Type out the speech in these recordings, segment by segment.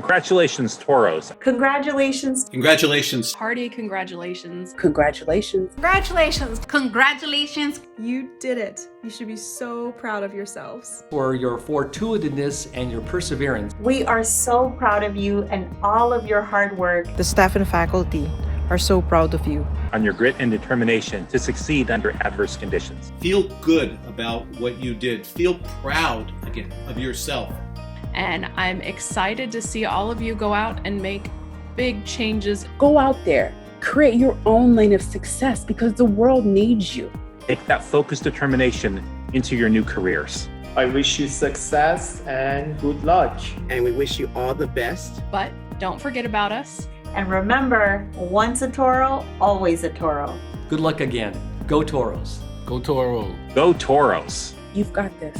Congratulations, Toros. Congratulations. Congratulations. Hearty congratulations. Congratulations. Congratulations. Congratulations. You did it. You should be so proud of yourselves. For your fortuitousness and your perseverance. We are so proud of you and all of your hard work. The staff and faculty are so proud of you. On your grit and determination to succeed under adverse conditions. Feel good about what you did. Feel proud, again, of yourself. And I'm excited to see all of you go out and make big changes. Go out there, create your own lane of success because the world needs you. Take that focused determination into your new careers. I wish you success and good luck. And we wish you all the best. But don't forget about us. And remember, once a Toro, always a Toro. Good luck again. Go Toros. Go Toro. Go Toros. You've got this.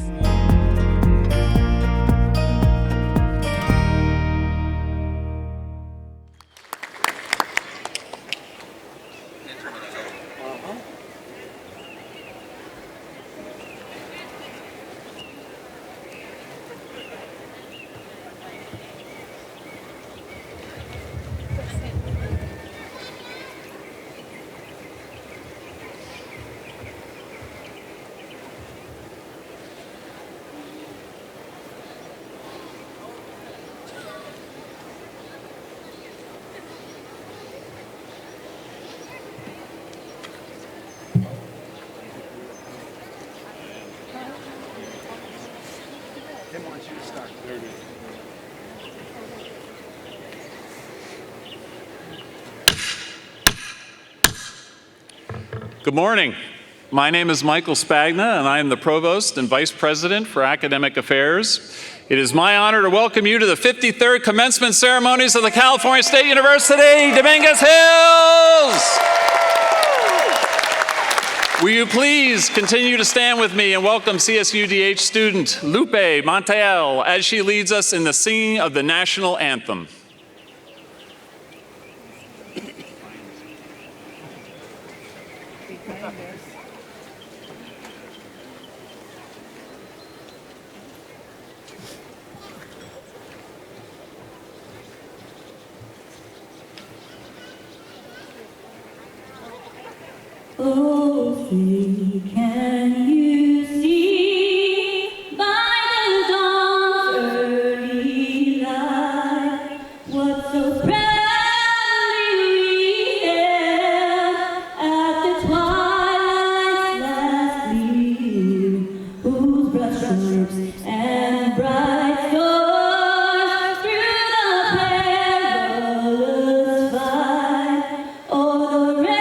Good morning. My name is Michael Spagna, and I am the Provost and Vice President for Academic Affairs. It is my honor to welcome you to the 53rd commencement ceremonies of the California State University, Dominguez Hills. Will you please continue to stand with me and welcome CSUDH student Lupe Montiel as she leads us in the singing of the national anthem. Oh, see, can you see by the dawn's early light what so proudly we hailed at the twilight's last gleam, whose broad stripes and bright stars through the perilous fight o'er the red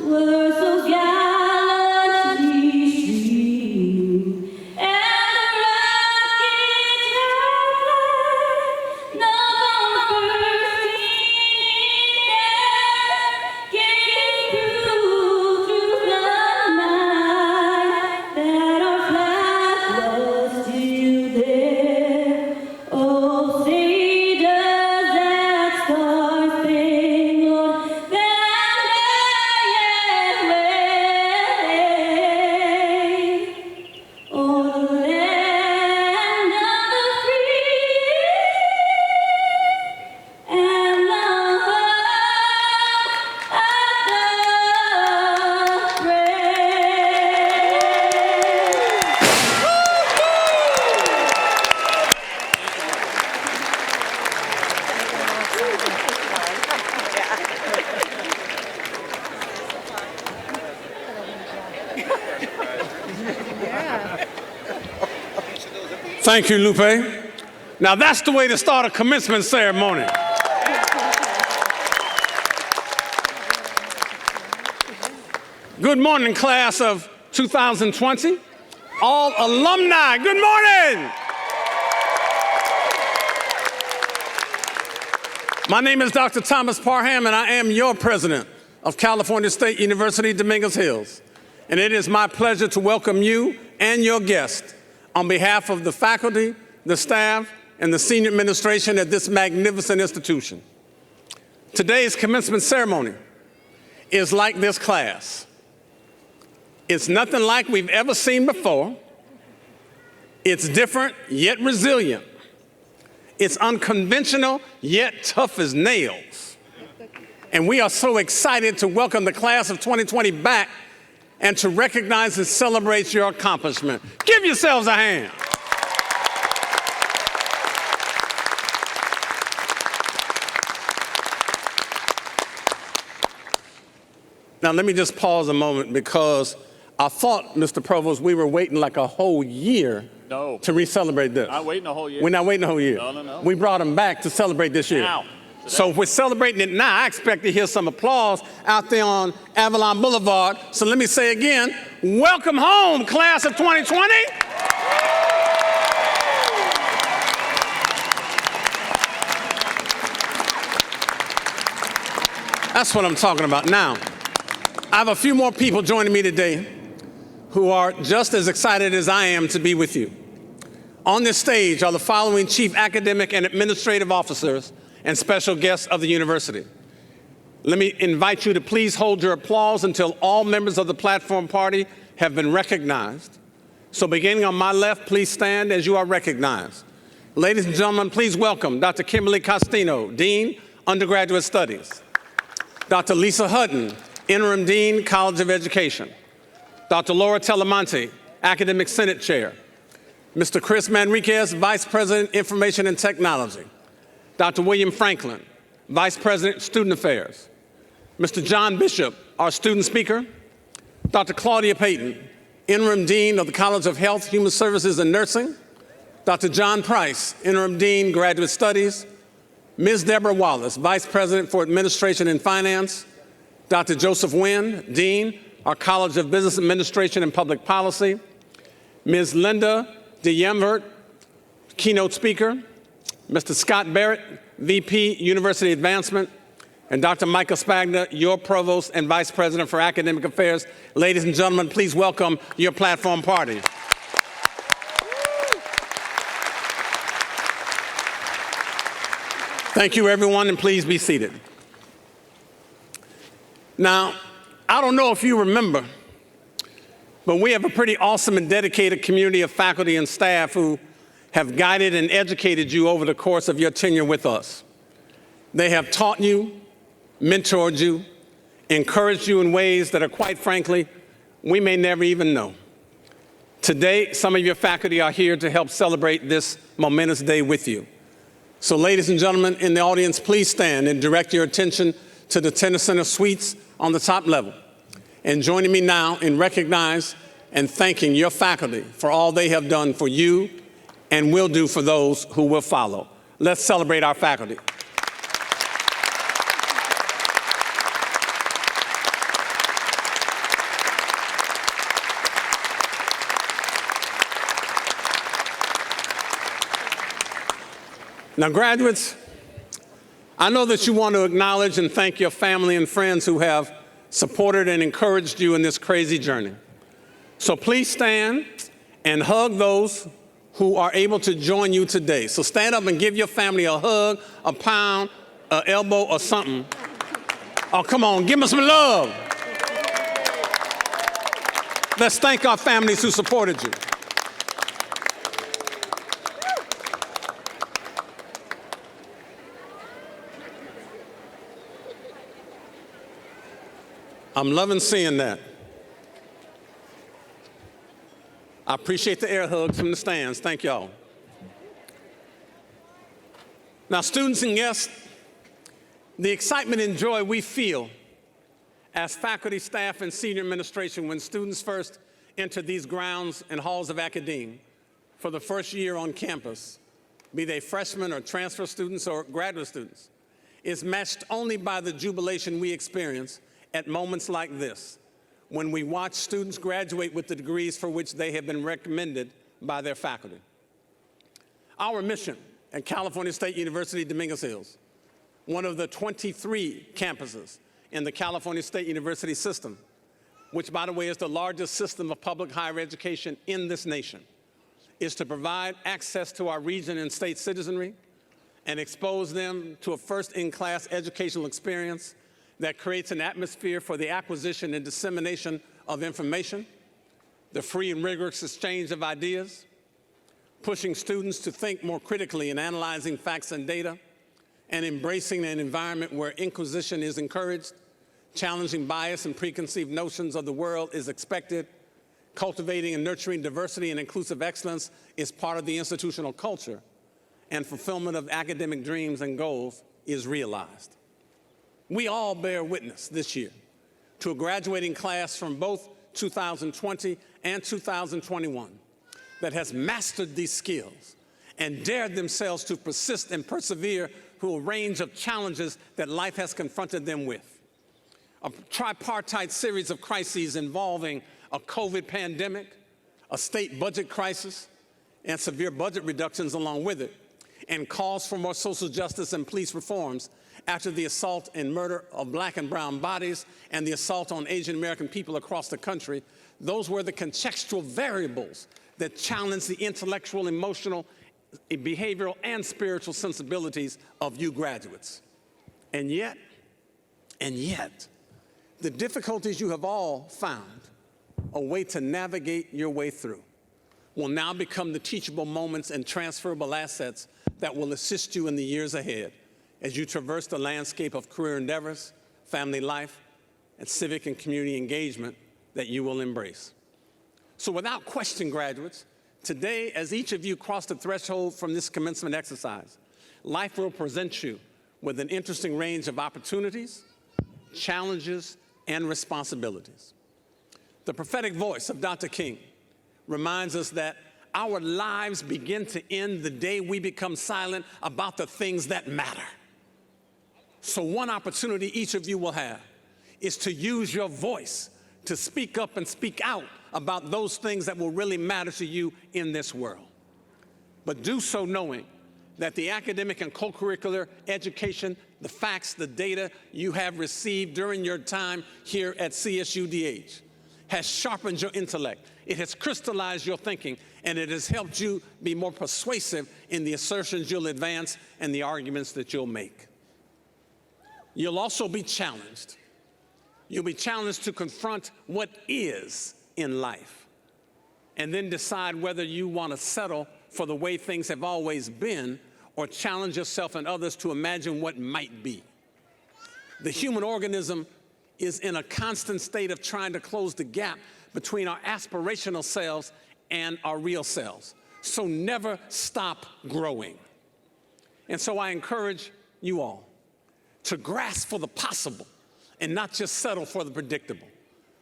were so gallantly streamed, and the rockets no bursting in came through the night that our flag was still there. Oh, say does that star-spangled Thank you, Lupe. Now that's the way to start a commencement ceremony. Good morning, class of 2020. All alumni, good morning. My name is Dr. Thomas Parham, and I am your president of California State University, Dominguez Hills. And it is my pleasure to welcome you and your guests on behalf of the faculty, the staff, and the senior administration at this magnificent institution. Today's commencement ceremony is like this class. It's nothing like we've ever seen before. It's different, yet resilient. It's unconventional, yet tough as nails. And we are so excited to welcome the class of 2020 back and to recognize and celebrate your accomplishment. Give yourselves a hand. Now, let me just pause a moment because I thought, Mr. Provost, we were waiting like a whole year to re-celebrate this. Not waiting a whole year. We're not waiting a whole year. No. We brought them back to celebrate this year. Now. So if we're celebrating it now, I expect to hear some applause out there on Avalon Boulevard. So let me say again, welcome home, class of 2020. That's what I'm talking about. Now, I have a few more people joining me today who are just as excited as I am to be with you. On this stage are the following chief academic and administrative officers and special guests of the university. Let me invite you to please hold your applause until all members of the platform party have been recognized. So beginning on my left, please stand as you are recognized. Ladies and gentlemen, please welcome Dr. Kimberly Costino, Dean, Undergraduate Studies. Dr. Lisa Hutton, Interim Dean, College of Education. Dr. Laura Telemonte, Academic Senate Chair. Mr. Chris Manriquez, Vice President, Information and Technology. Dr. William Franklin, Vice President, Student Affairs. Mr. John Bishop, our student speaker. Dr. Claudia Payton, Interim Dean of the College of Health, Human Services and Nursing. Dr. John Price, Interim Dean, Graduate Studies. Ms. Deborah Wallace, Vice President for Administration and Finance. Dr. Joseph Wynn, Dean, our College of Business Administration and Public Policy. Ms. Linda DeYemvert, Keynote Speaker. Mr. Scott Barrett, VP, University Advancement, and Dr. Michael Spagna, your Provost and Vice President for Academic Affairs. Ladies and gentlemen, please welcome your platform party. Thank you, everyone, and please be seated. Now, I don't know if you remember, but we have a pretty awesome and dedicated community of faculty and staff who have guided and educated you over the course of your tenure with us. They have taught you, mentored you, encouraged you in ways that are, quite frankly, we may never even know. Today, some of your faculty are here to help celebrate this momentous day with you. So, ladies and gentlemen in the audience, please stand and direct your attention to the Tennis Center suites on the top level. And joining me now in recognizing and thanking your faculty for all they have done for you and will do for those who will follow. Let's celebrate our faculty. Now, graduates, I know that you want to acknowledge and thank your family and friends who have supported and encouraged you in this crazy journey. So please stand and hug those who are able to join you today. So stand up and give your family a hug, a pound, an elbow, or something. Oh, come on, give them some love. Let's thank our families who supported you. I'm loving seeing that. I appreciate the air hugs from the stands. Thank y'all. Now, students and guests, the excitement and joy we feel as faculty, staff, and senior administration when students first enter these grounds and halls of academia for the first year on campus, be they freshmen or transfer students or graduate students, is matched only by the jubilation we experience at moments like this, when we watch students graduate with the degrees for which they have been recommended by their faculty. Our mission at California State University, Dominguez Hills, one of the 23 campuses in the California State University system, which, by the way, is the largest system of public higher education in this nation, is to provide access to our region and state citizenry and expose them to a first-in-class educational experience that creates an atmosphere for the acquisition and dissemination of information, the free and rigorous exchange of ideas, pushing students to think more critically in analyzing facts and data, and embracing an environment where inquisition is encouraged, challenging bias and preconceived notions of the world is expected, cultivating and nurturing diversity and inclusive excellence is part of the institutional culture, and fulfillment of academic dreams and goals is realized. We all bear witness this year to a graduating class from both 2020 and 2021 that has mastered these skills and dared themselves to persist and persevere through a range of challenges that life has confronted them with. A tripartite series of crises involving a COVID pandemic, a state budget crisis, and severe budget reductions along with it, and calls for more social justice and police reforms after the assault and murder of black and brown bodies and the assault on Asian American people across the country. Those were the contextual variables that challenged the intellectual, emotional, behavioral, and spiritual sensibilities of you graduates. And yet, the difficulties you have all found a way to navigate your way through will now become the teachable moments and transferable assets that will assist you in the years ahead as you traverse the landscape of career endeavors, family life, and civic and community engagement that you will embrace. So without question, graduates, today, as each of you cross the threshold from this commencement exercise, life will present you with an interesting range of opportunities, challenges, and responsibilities. The prophetic voice of Dr. King reminds us that our lives begin to end the day we become silent about the things that matter. So one opportunity each of you will have is to use your voice to speak up and speak out about those things that will really matter to you in this world. But do so knowing that the academic and co-curricular education, the facts, the data you have received during your time here at CSUDH has sharpened your intellect, it has crystallized your thinking, and it has helped you be more persuasive in the assertions you'll advance and the arguments that you'll make. You'll also be challenged. You'll be challenged to confront what is in life and then decide whether you want to settle for the way things have always been or challenge yourself and others to imagine what might be. The human organism is in a constant state of trying to close the gap between our aspirational selves and our real selves. So never stop growing. And so I encourage you all to grasp for the possible and not just settle for the predictable.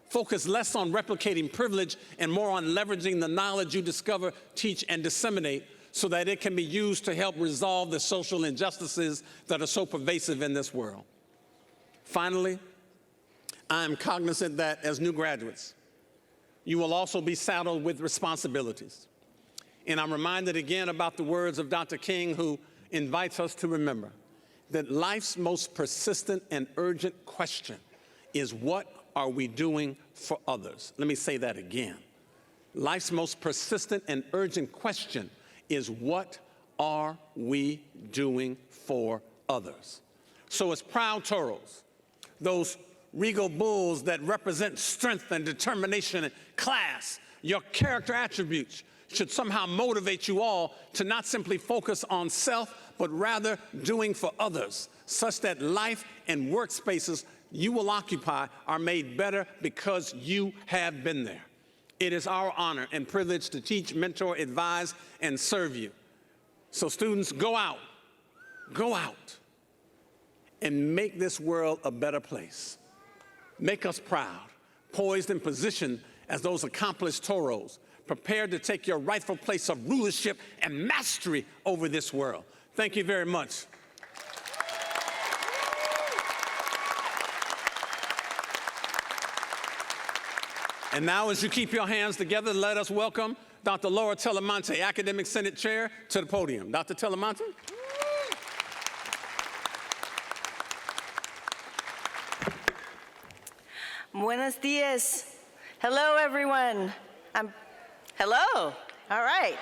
Focus less on replicating privilege and more on leveraging the knowledge you discover, teach, and disseminate so that it can be used to help resolve the social injustices that are so pervasive in this world. Finally, I am cognizant that as new graduates, you will also be saddled with responsibilities. And I'm reminded again about the words of Dr. King, who invites us to remember that life's most persistent and urgent question is, what are we doing for others? Let me say that again. Life's most persistent and urgent question is, what are we doing for others? So as proud toros, those regal bulls that represent strength and determination and class, your character attributes should somehow motivate you all to not simply focus on self, but rather doing for others, such that life and workspaces you will occupy are made better because you have been there. It is our honor and privilege to teach, mentor, advise, and serve you. So students, go out and make this world a better place. Make us proud, poised and positioned as those accomplished toros, prepared to take your rightful place of rulership and mastery over this world. Thank you very much. And now, as you keep your hands together, let us welcome Dr. Laura Telemonte, Academic Senate Chair, to the podium. Dr. Telemonte. Buenos dias. Hello, everyone. Hello. All right.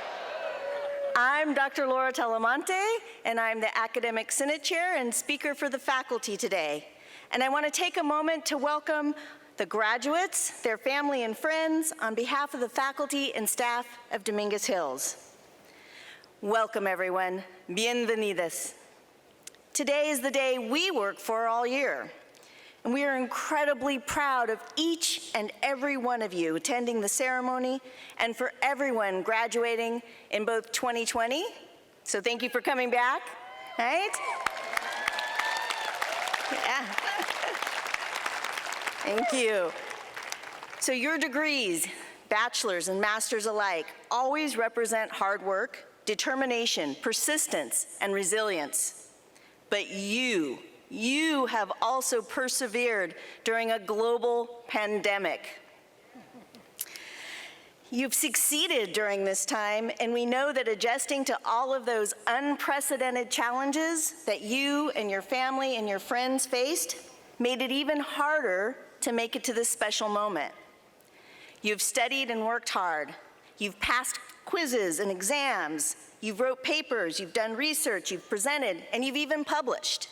I'm Dr. Laura Telemonte, and I'm the Academic Senate Chair and Speaker for the faculty today. And I want to take a moment to welcome the graduates, their family and friends, on behalf of the faculty and staff of Dominguez Hills. Welcome, everyone. Bienvenidos. Today is the day we work for all year, and we are incredibly proud of each and every one of you attending the ceremony and for everyone graduating in both 2020. So thank you for coming back, right? Yeah. Thank you. So your degrees, bachelor's and master's alike, always represent hard work, determination, persistence, and resilience. But you have also persevered during a global pandemic. You've succeeded during this time, and we know that adjusting to all of those unprecedented challenges that you and your family and your friends faced made it even harder to make it to this special moment. You've studied and worked hard. You've passed quizzes and exams. You've wrote papers, you've done research, you've presented, and you've even published.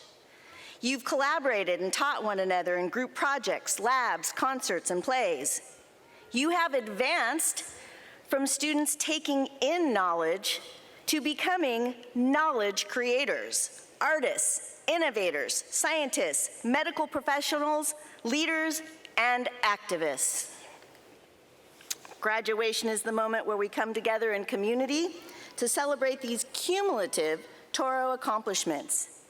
You've collaborated and taught one another in group projects, labs, concerts, and plays. You have advanced from students taking in knowledge to becoming knowledge creators, artists, innovators, scientists, medical professionals, leaders, and activists. Graduation is the moment where we come together in community to celebrate these cumulative Toro accomplishments.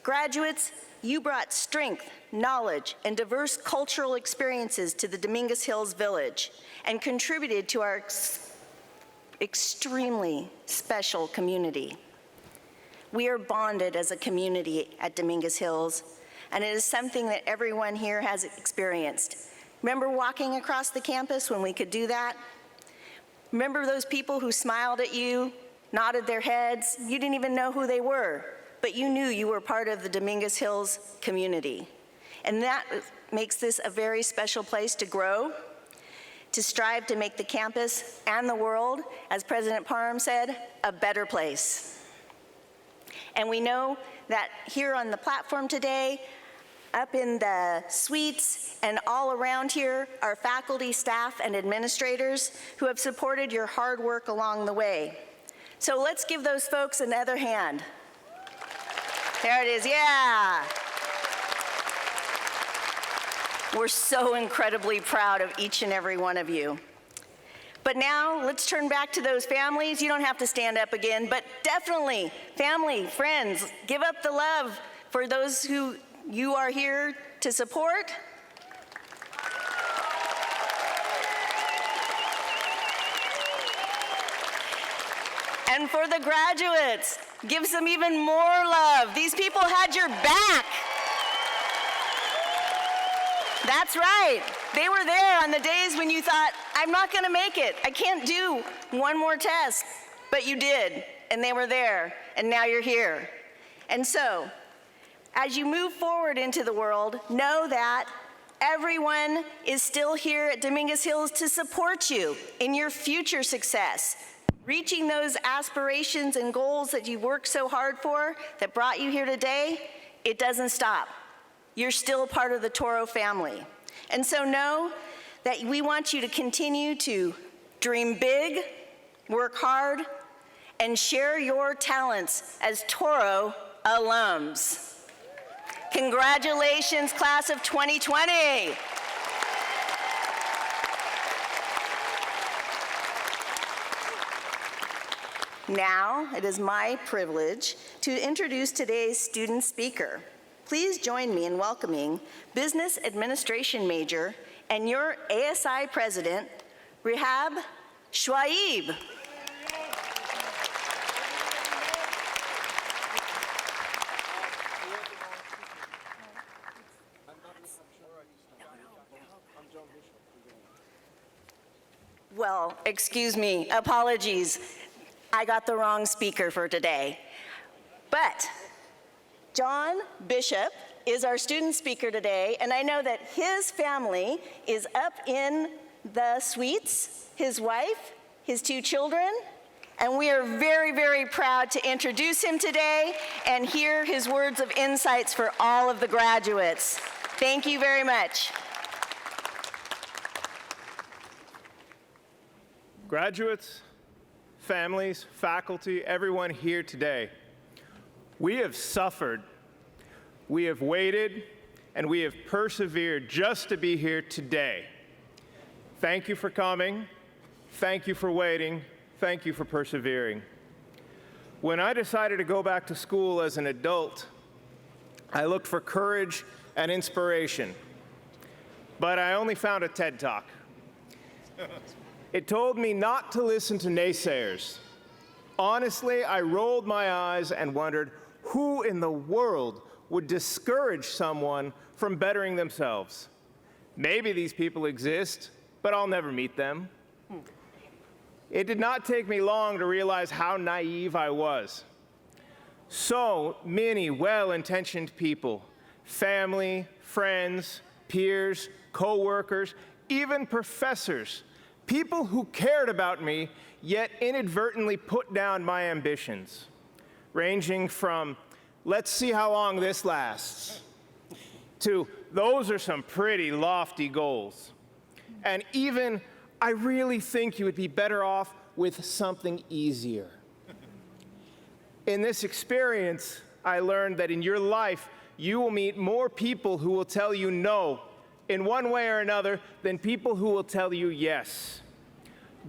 Graduates, you brought strength, knowledge, and diverse cultural experiences to the Dominguez Hills Village and contributed to our extremely special community. We are bonded as a community at Dominguez Hills, and it is something that everyone here has experienced. Remember walking across the campus when we could do that? Remember those people who smiled at you, nodded their heads? You didn't even know who they were, but you knew you were part of the Dominguez Hills community. And that makes this a very special place to grow, to strive to make the campus and the world, as President Parham said, a better place. And we know that here on the platform today, up in the suites and all around here are faculty, staff, and administrators who have supported your hard work along the way. So let's give those folks another hand. There it is, yeah. We're so incredibly proud of each and every one of you. But now let's turn back to those families. You don't have to stand up again, but definitely family, friends, give up the love for those who you are here to support. And for the graduates, give some even more love. These people had your back. That's right. They were there on the days when you thought, I'm not going to make it. I can't do one more test. But you did, and they were there, and now you're here. And so, as you move forward into the world, know that everyone is still here at Dominguez Hills to support you in your future success. Reaching those aspirations and goals that you worked so hard for that brought you here today, it doesn't stop. You're still part of the Toro family. And so know that we want you to continue to dream big, work hard, and share your talents as Toro alums. Congratulations, class of 2020. Now, it is my privilege to introduce today's student speaker. Please join me in welcoming Business Administration Major and your ASI President, Rehab Shwaib. Well, excuse me, apologies. I got the wrong speaker for today. But John Bishop is our student speaker today, and I know that his family is up in the suites, his wife, his 2 children, and we are very, very proud to introduce him today and hear his words of insights for all of the graduates. Thank you very much. Graduates, families, faculty, everyone here today. We have suffered, we have waited, and we have persevered just to be here today. Thank you for coming. Thank you for waiting. Thank you for persevering. When I decided to go back to school as an adult, I looked for courage and inspiration, but I only found a TED Talk. It told me not to listen to naysayers. Honestly, I rolled my eyes and wondered who in the world would discourage someone from bettering themselves. Maybe these people exist, but I'll never meet them. It did not take me long to realize how naive I was. So many well-intentioned people, family, friends, peers, co-workers, even professors, people who cared about me, yet inadvertently put down my ambitions, ranging from, let's see how long this lasts, to, those are some pretty lofty goals, and even, I really think you would be better off with something easier. In this experience, I learned that in your life, you will meet more people who will tell you no in one way or another than people who will tell you yes.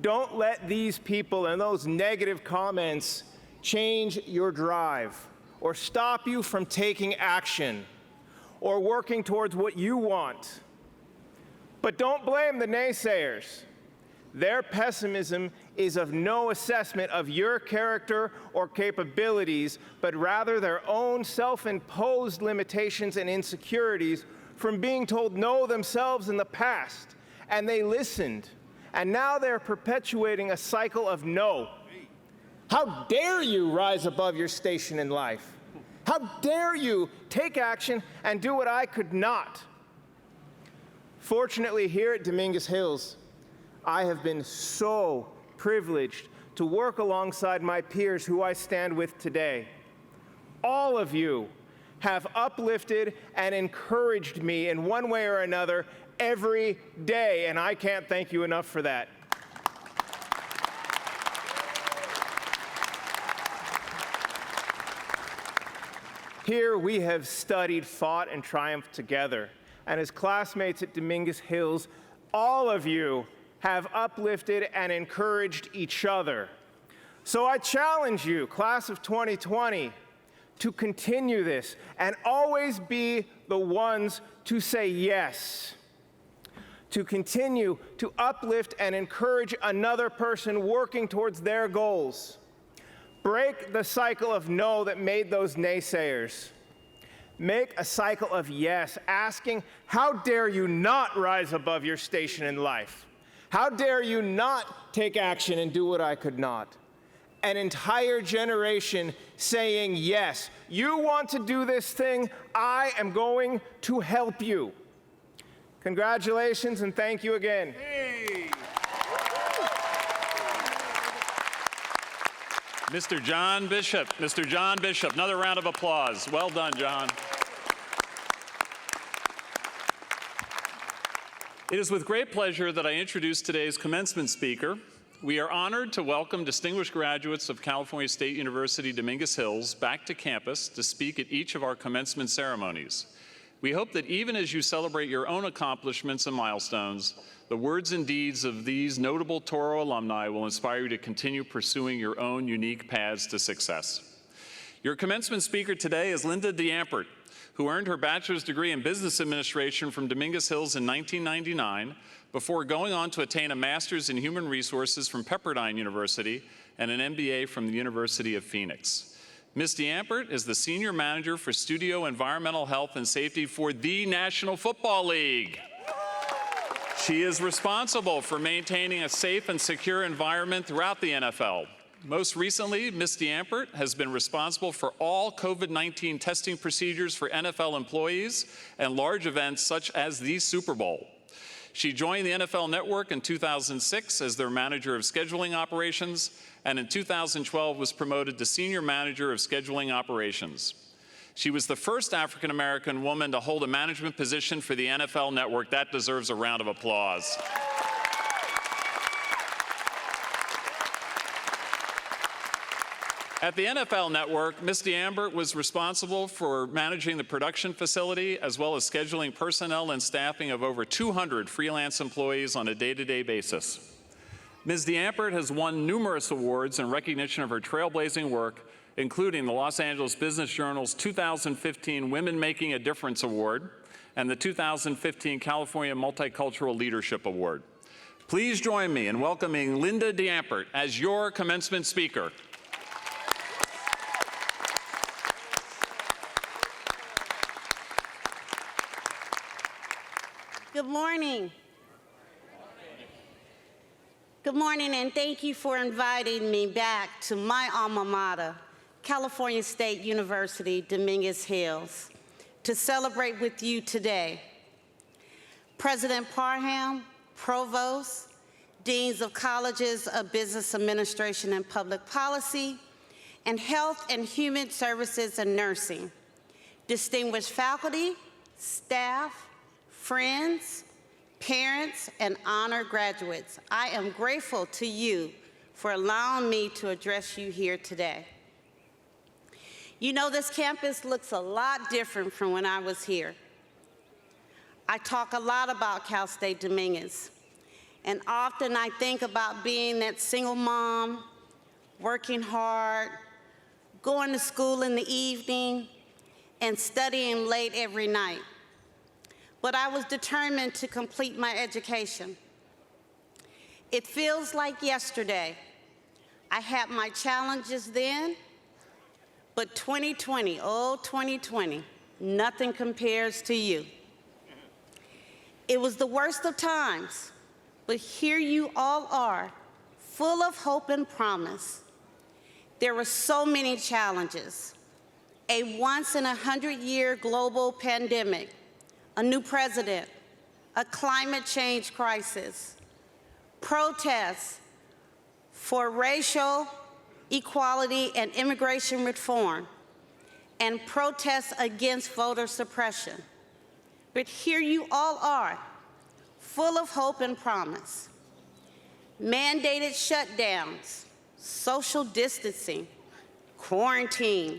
Don't let these people and those negative comments change your drive or stop you from taking action or working towards what you want. But don't blame the naysayers. Their pessimism is of no assessment of your character or capabilities, but rather their own self-imposed limitations and insecurities from being told no themselves in the past. And they listened, and now they're perpetuating a cycle of no. How dare you rise above your station in life? How dare you take action and do what I could not? Fortunately, here at Dominguez Hills, I have been so privileged to work alongside my peers who I stand with today. All of you have uplifted and encouraged me in one way or another every day, and I can't thank you enough for that. Here we have studied, fought, and triumphed together. And as classmates at Dominguez Hills, all of you have uplifted and encouraged each other. So I challenge you, class of 2020, to continue this and always be the ones to say yes. To continue to uplift and encourage another person working towards their goals. Break the cycle of no that made those naysayers. Make a cycle of yes, asking, how dare you not rise above your station in life? How dare you not take action and do what I could not? An entire generation saying, yes, you want to do this thing, I am going to help you. Congratulations and thank you again. Hey. Mr. John Bishop, another round of applause. Well done, John. It is with great pleasure that I introduce today's commencement speaker. We are honored to welcome distinguished graduates of California State University Dominguez Hills back to campus to speak at each of our commencement ceremonies. We hope that even as you celebrate your own accomplishments and milestones, the words and deeds of these notable Touro alumni will inspire you to continue pursuing your own unique paths to success. Your commencement speaker today is Linda DeAmpert, who earned her bachelor's degree in business administration from Dominguez Hills in 1999 before going on to attain a master's in human resources from Pepperdine University and an MBA from the University of Phoenix. Ms. DeAmpert is the Senior Manager for Studio Environmental Health and Safety for the National Football League. She is responsible for maintaining a safe and secure environment throughout the NFL. Most recently, Ms. DeAmpert has been responsible for all COVID-19 testing procedures for NFL employees and large events such as the Super Bowl. She joined the NFL Network in 2006 as their manager of scheduling operations, and in 2012 was promoted to Senior Manager of Scheduling Operations. She was the first African-American woman to hold a management position for the NFL Network. That deserves a round of applause. At the NFL Network, Ms. DeAmbert was responsible for managing the production facility as well as scheduling personnel and staffing of over 200 freelance employees on a day-to-day basis. Ms. DeAmbert has won numerous awards in recognition of her trailblazing work, including the Los Angeles Business Journal's 2015 Women Making a Difference Award and the 2015 California Multicultural Leadership Award. Please join me in welcoming Linda DeAmbert as your commencement speaker. Good morning. Good morning, and thank you for inviting me back to my alma mater, California State University, Dominguez Hills, to celebrate with you today. President Parham, Provost, Deans of Colleges of Business Administration and Public Policy, and Health and Human Services and Nursing, distinguished faculty, staff, friends, parents, and honored graduates, I am grateful to you for allowing me to address you here today. You know, this campus looks a lot different from when I was here. I talk a lot about Cal State Dominguez, and often I think about being that single mom, working hard, going to school in the evening, and studying late every night. But I was determined to complete my education. It feels like yesterday. I had my challenges then, but 2020, oh 2020, nothing compares to you. It was the worst of times, but here you all are, full of hope and promise. There were so many challenges. A once-in-a-100-year global pandemic, a new president, a climate change crisis, protests for racial equality and immigration reform, and protests against voter suppression. But here you all are, full of hope and promise. Mandated shutdowns, social distancing, quarantine,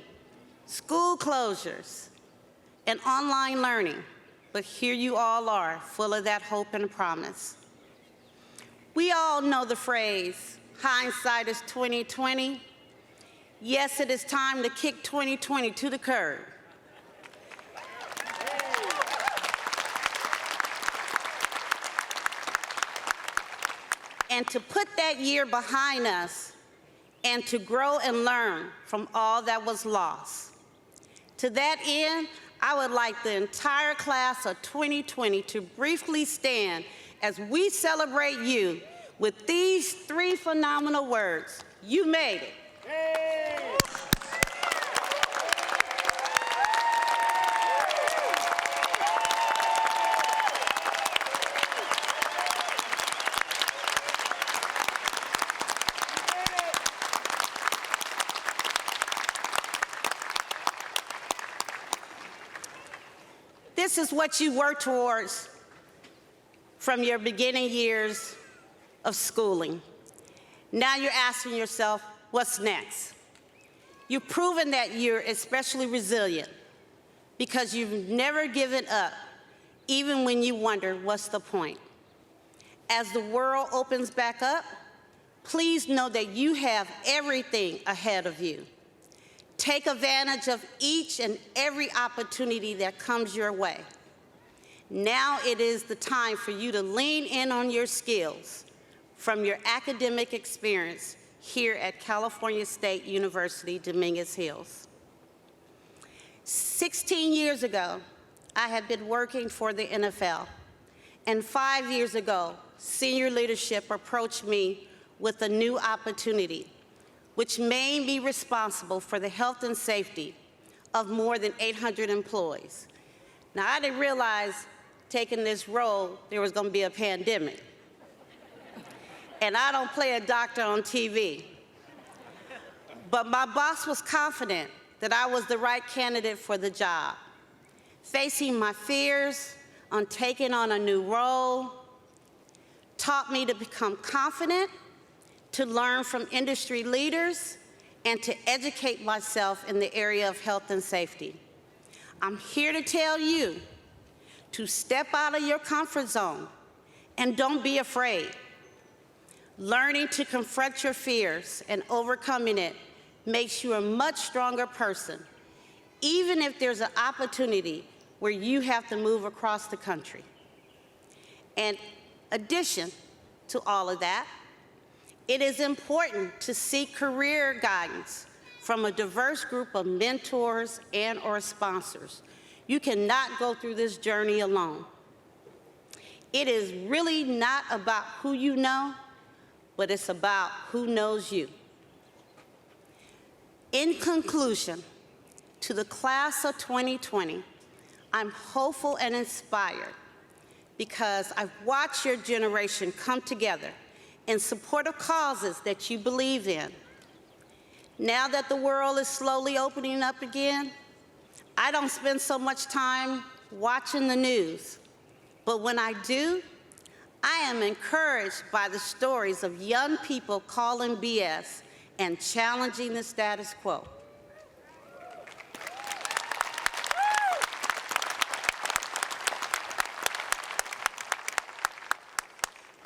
school closures, and online learning. But here you all are, full of that hope and promise. We all know the phrase, hindsight is 20/20. Yes, it is time to kick 2020 to the curb. And to put that year behind us and to grow and learn from all that was lost. To that end, I would like the entire class of 2020 to briefly stand as we celebrate you with these three phenomenal words. You made it. Hey. This is what you work towards from your beginning years of schooling. Now you're asking yourself, what's next? You've proven that you're especially resilient because you've never given up, even when you wonder what's the point. As the world opens back up, please know that you have everything ahead of you. Take advantage of each and every opportunity that comes your way. Now it is the time for you to lean in on your skills from your academic experience here at California State University, Dominguez Hills. 16 years ago, I had been working for the NFL, and 5 years ago, senior leadership approached me with a new opportunity, which made me responsible for the health and safety of more than 800 employees. Now, I didn't realize taking this role, there was going to be a pandemic. And I don't play a doctor on TV. But my boss was confident that I was the right candidate for the job. Facing my fears on taking on a new role taught me to become confident, to learn from industry leaders, and to educate myself in the area of health and safety. I'm here to tell you to step out of your comfort zone and don't be afraid. Learning to confront your fears and overcoming it makes you a much stronger person, even if there's an opportunity where you have to move across the country. In addition to all of that, it is important to seek career guidance from a diverse group of mentors and/or sponsors. You cannot go through this journey alone. It is really not about who you know, but it's about who knows you. In conclusion, to the class of 2020, I'm hopeful and inspired because I've watched your generation come together in support of causes that you believe in. Now that the world is slowly opening up again, I don't spend so much time watching the news, but when I do, I am encouraged by the stories of young people calling BS and challenging the status quo.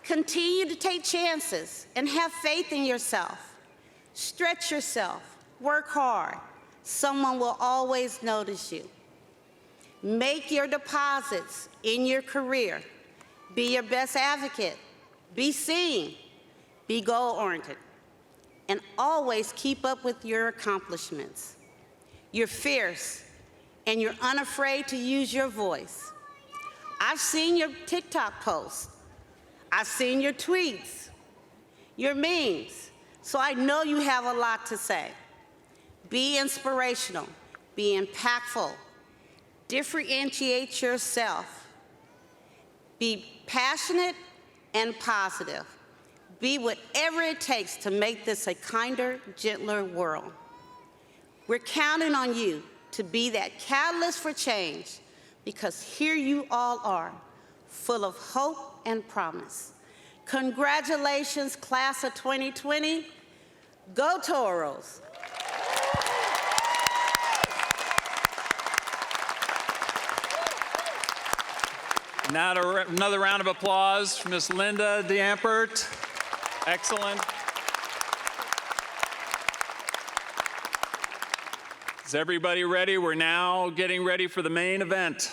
Continue to take chances and have faith in yourself. Stretch yourself, work hard. Someone will always notice you. Make your deposits in your career. Be your best advocate. Be seen. Be goal-oriented. And always keep up with your accomplishments. You're fierce, and you're unafraid to use your voice. I've seen your TikTok posts. I've seen your tweets, your memes, so I know you have a lot to say. Be inspirational, be impactful, differentiate yourself, be passionate and positive. Be whatever it takes to make this a kinder, gentler world. We're counting on you to be that catalyst for change because here you all are, full of hope and promise. Congratulations, class of 2020. Go Toros. Now another round of applause for Ms. Linda DeAmpert. Excellent. Is everybody ready? We're now getting ready for the main event.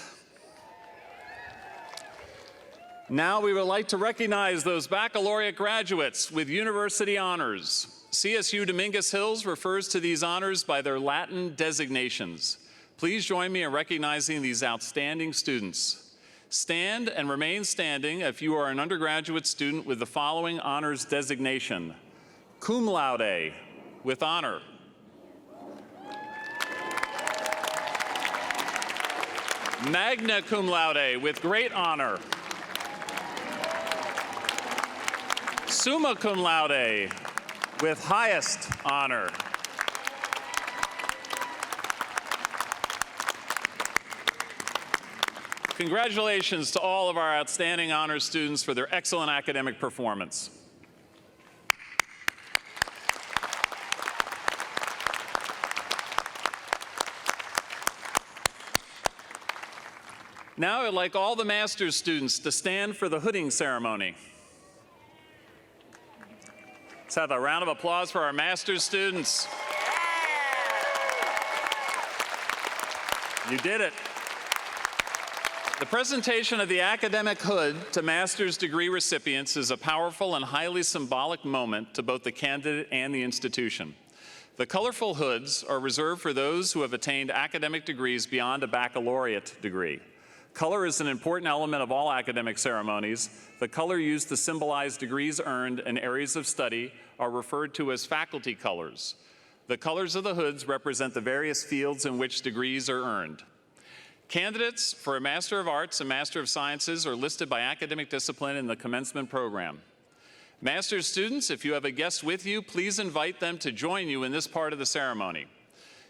Now we would like to recognize those baccalaureate graduates with university honors. CSU Dominguez Hills refers to these honors by their Latin designations. Please join me in recognizing these outstanding students. Stand and remain standing if you are an undergraduate student with the following honors designation: cum laude, with honor. Magna cum laude, with great honor. Summa cum laude, with highest honor. Congratulations to all of our outstanding honors students for their excellent academic performance. Now I'd like all the master's students to stand for the hooding ceremony. Let's have a round of applause for our master's students. You did it. The presentation of the academic hood to master's degree recipients is a powerful and highly symbolic moment to both the candidate and the institution. The colorful hoods are reserved for those who have attained academic degrees beyond a baccalaureate degree. Color is an important element of all academic ceremonies. The color used to symbolize degrees earned and areas of study are referred to as faculty colors. The colors of the hoods represent the various fields in which degrees are earned. Candidates for a Master of Arts and Master of Sciences are listed by academic discipline in the commencement program. Master's students, if you have a guest with you, please invite them to join you in this part of the ceremony.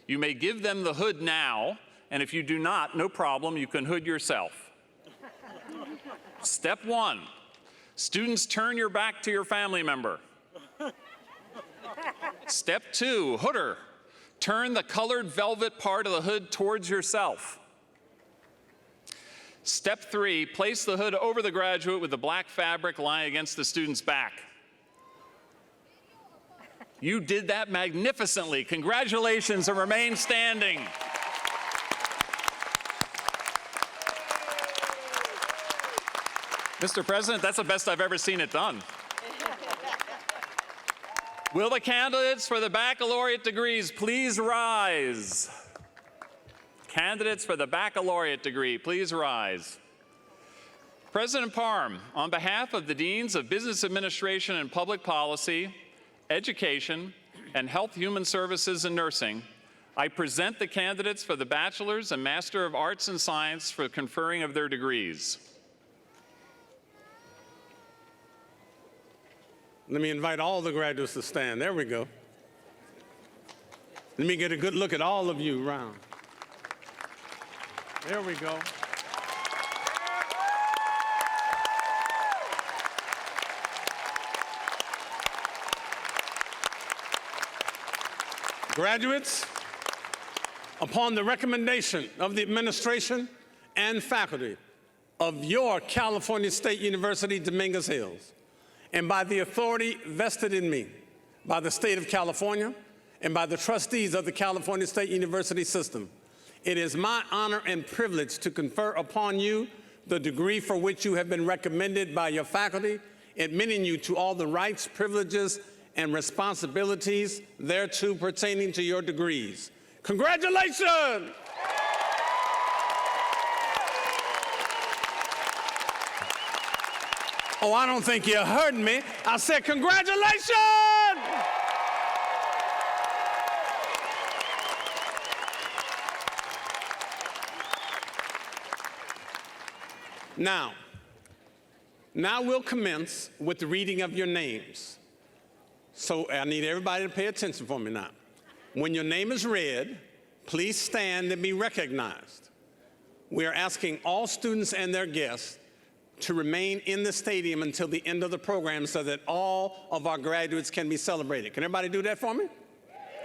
You may give them the hood now, and if you do not, no problem, you can hood yourself. Step 1, students, turn your back to your family member. Step 2, hooder. Turn the colored velvet part of the hood towards yourself. Step 3, place the hood over the graduate with the black fabric lying against the student's back. You did that magnificently. Congratulations, and remain standing. Mr. President, that's the best I've ever seen it done. Will the candidates for the baccalaureate degrees please rise? Candidates for the baccalaureate degree, please rise. President Parham, on behalf of the Deans of Business Administration and Public Policy, Education, and Health, Human Services, and Nursing, I present the candidates for the Bachelor's and Master of Arts and Science for conferring of their degrees. Let me invite all the graduates to stand. There we go. Let me get a good look at all of you around. There we go. Graduates, upon the recommendation of the administration and faculty of your California State University, Dominguez Hills, and by the authority vested in me by the state of California and by the trustees of the California State University system, it is my honor and privilege to confer upon you the degree for which you have been recommended by your faculty, admitting you to all the rights, privileges, and responsibilities thereto pertaining to your degrees. Congratulations! Oh, I don't think you heard me. I said congratulations! Now we'll commence with the reading of your names. So I need everybody to pay attention for me now. When your name is read, please stand and be recognized. We are asking all students and their guests to remain in the stadium until the end of the program so that all of our graduates can be celebrated. Can everybody do that for me?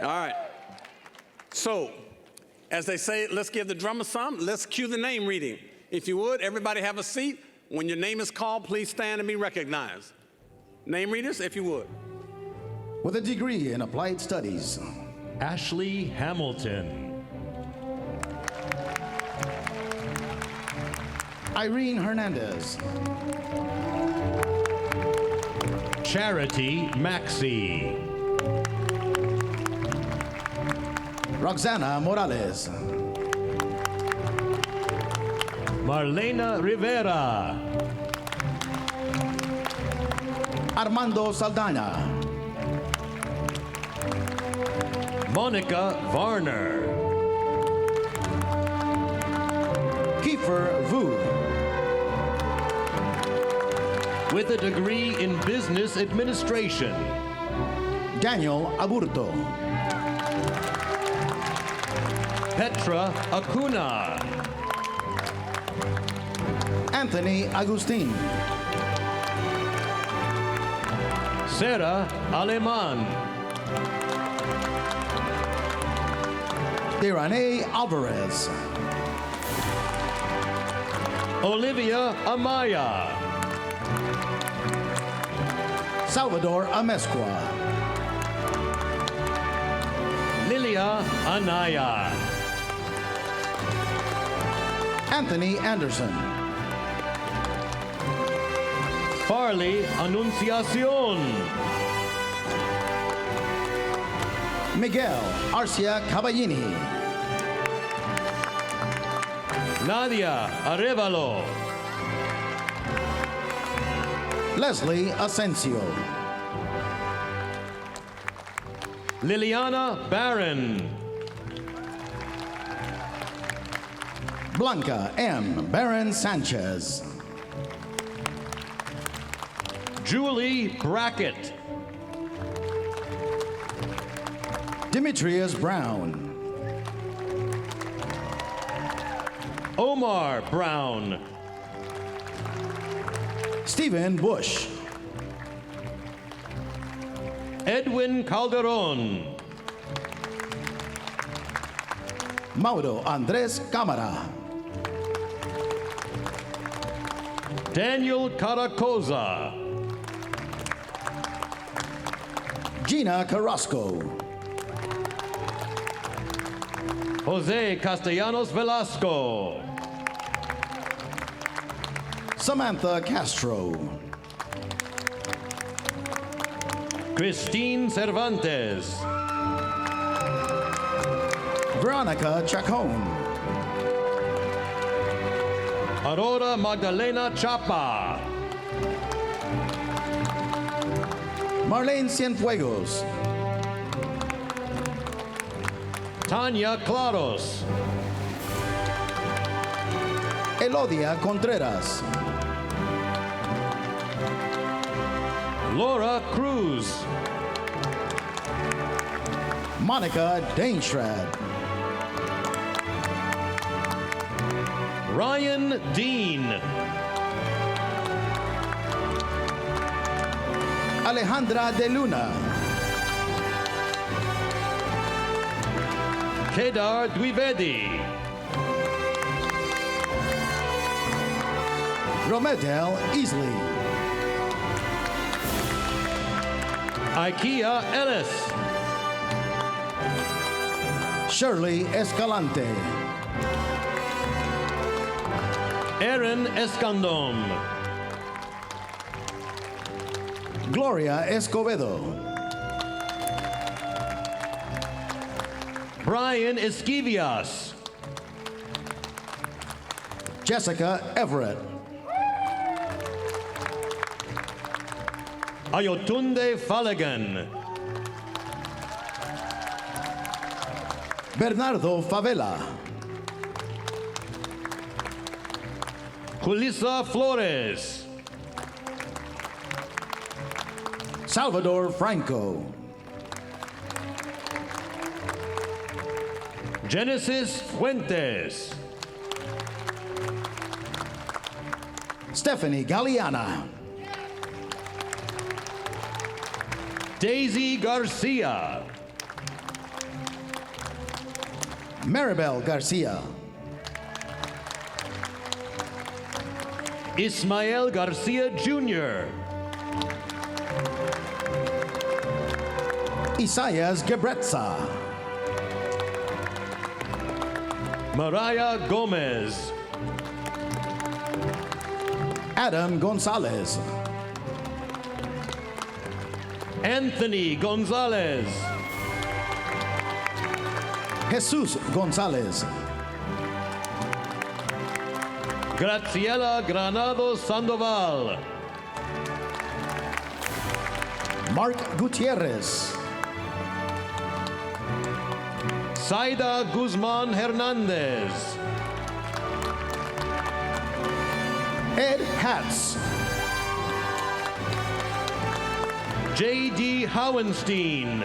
All right. So, as they say, let's give the drummer some. Let's cue the name reading. If you would, everybody have a seat. When your name is called, please stand and be recognized. Name readers, if you would. With a degree in applied studies, Ashley Hamilton. Irene Hernandez. Charity Maxey. Roxana Morales. Marlena Rivera. Armando Saldana. Monica Varner. Kiefer Vu. With a degree in Business Administration, Daniel Aburto. Petra Acuna. Anthony Agustin. Sarah Aleman. Deraney Alvarez. Olivia Amaya. Salvador Amezcua. Lilia Anaya. Anthony Anderson. Farley Anunciacion. Miguel Arcia Caballini. Nadia Arevalo. Leslie Asensio. Liliana Barron. Blanca M. Barron Sanchez. Julie Brackett. Demetrius Brown. Omar Brown. Stephen Bush. Edwin Calderon. Mauro Andres Cámara. Daniel Caracoza. Gina Carrasco. Jose Castellanos Velasco. Samantha Castro. Christine Cervantes. Veronica Chacon. Aurora Magdalena Chapa. Marlene Cienfuegos. Tanya Claros. Elodia Contreras. Laura Cruz. Monica Dainstrad. Ryan Dean. Alejandra De Luna. Kedar Dwivedi. Romedel Easley. Ikea Ellis. Shirley Escalante. Aaron Escandon. Gloria Escobedo. Brian Esquivias. Jessica Everett. Ayotunde Falagan. Bernardo Favela. Julissa Flores. Salvador Franco. Genesis Fuentes. Stephanie Galeana. Daisy Garcia. Maribel Garcia. Ismael Garcia Jr. Isaias Gebretza. Mariah Gomez. Adam Gonzalez. Anthony Gonzalez. Jesus Gonzalez. Graciela Granado Sandoval. Mark Gutierrez. Saida Guzman Hernandez. Ed Hatz. J.D. Howenstein.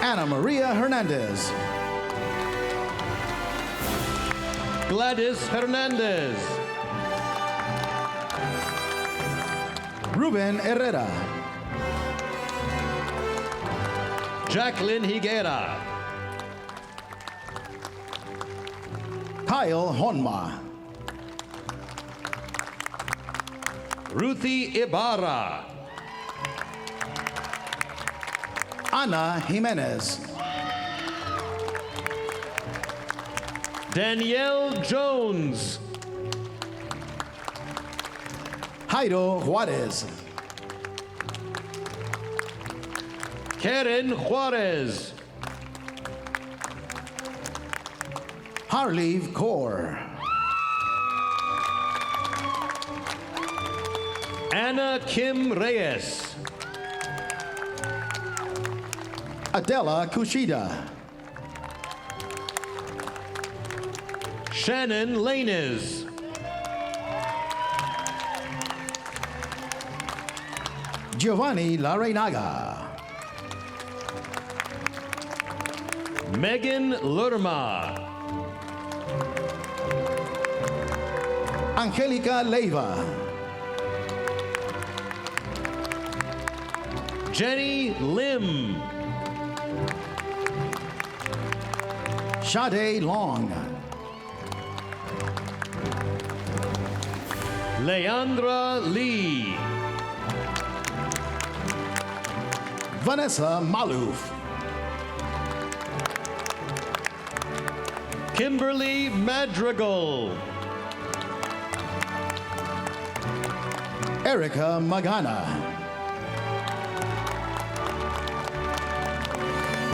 Ana Maria Hernandez. Gladys Hernandez. Ruben Herrera. Jacqueline Higuera. Kyle Honma. Ruthie Ibarra. Ana Jimenez. Danielle Jones. Jairo Juarez. Karen Juarez. Harleave Kaur. Anna Kim Reyes. Adela Kushida. Shannon Lanes. Giovanni Larreinaga. Megan Lerma. Angelica Leiva. Jenny Lim. Sade Long. Leandra Lee. Vanessa Malouf. Kimberly Madrigal. Erica Magana.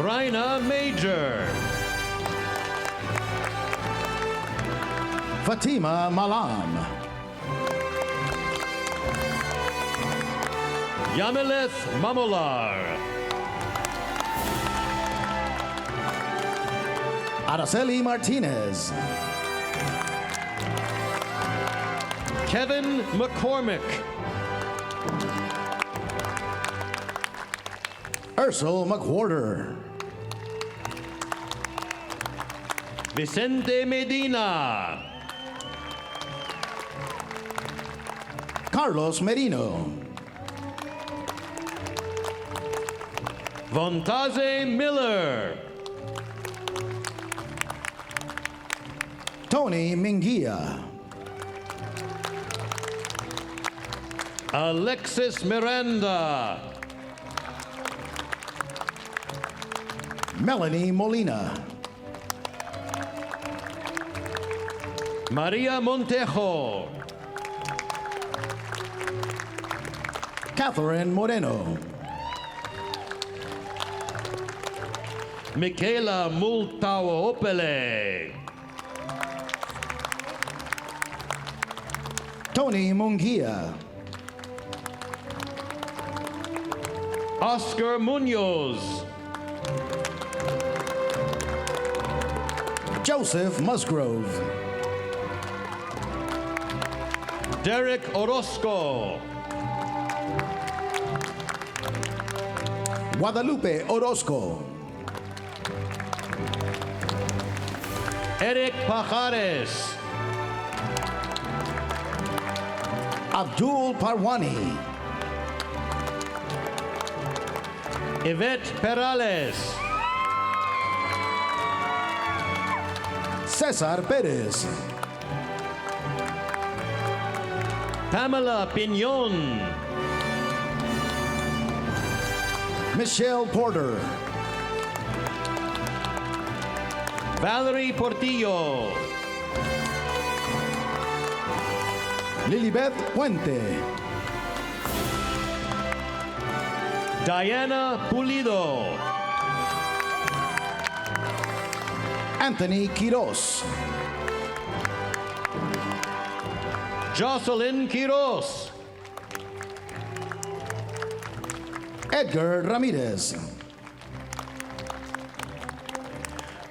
Bryna Major. Fatima Malam. Yamileth Mamolar. Araceli Martinez. Kevin McCormick. Ursel McWhorter. Vicente Medina. Carlos Merino. Vontaze Miller. Tony Mingia. Alexis Miranda. Melanie Molina. Maria Montejo. Catherine Moreno. Michaela Multao Opele. Tony Mungia. Oscar Munoz. Joseph Musgrove. Derek Orozco. Guadalupe Orozco. Eric Pajares. Abdul Parwani. Yvette Perales. Cesar Perez. Pamela Piñon. Michelle Porter. Valerie Portillo. Lilibeth Puente. Diana Pulido. Anthony Quiroz. Jocelyn Quiroz. Edgar Ramirez.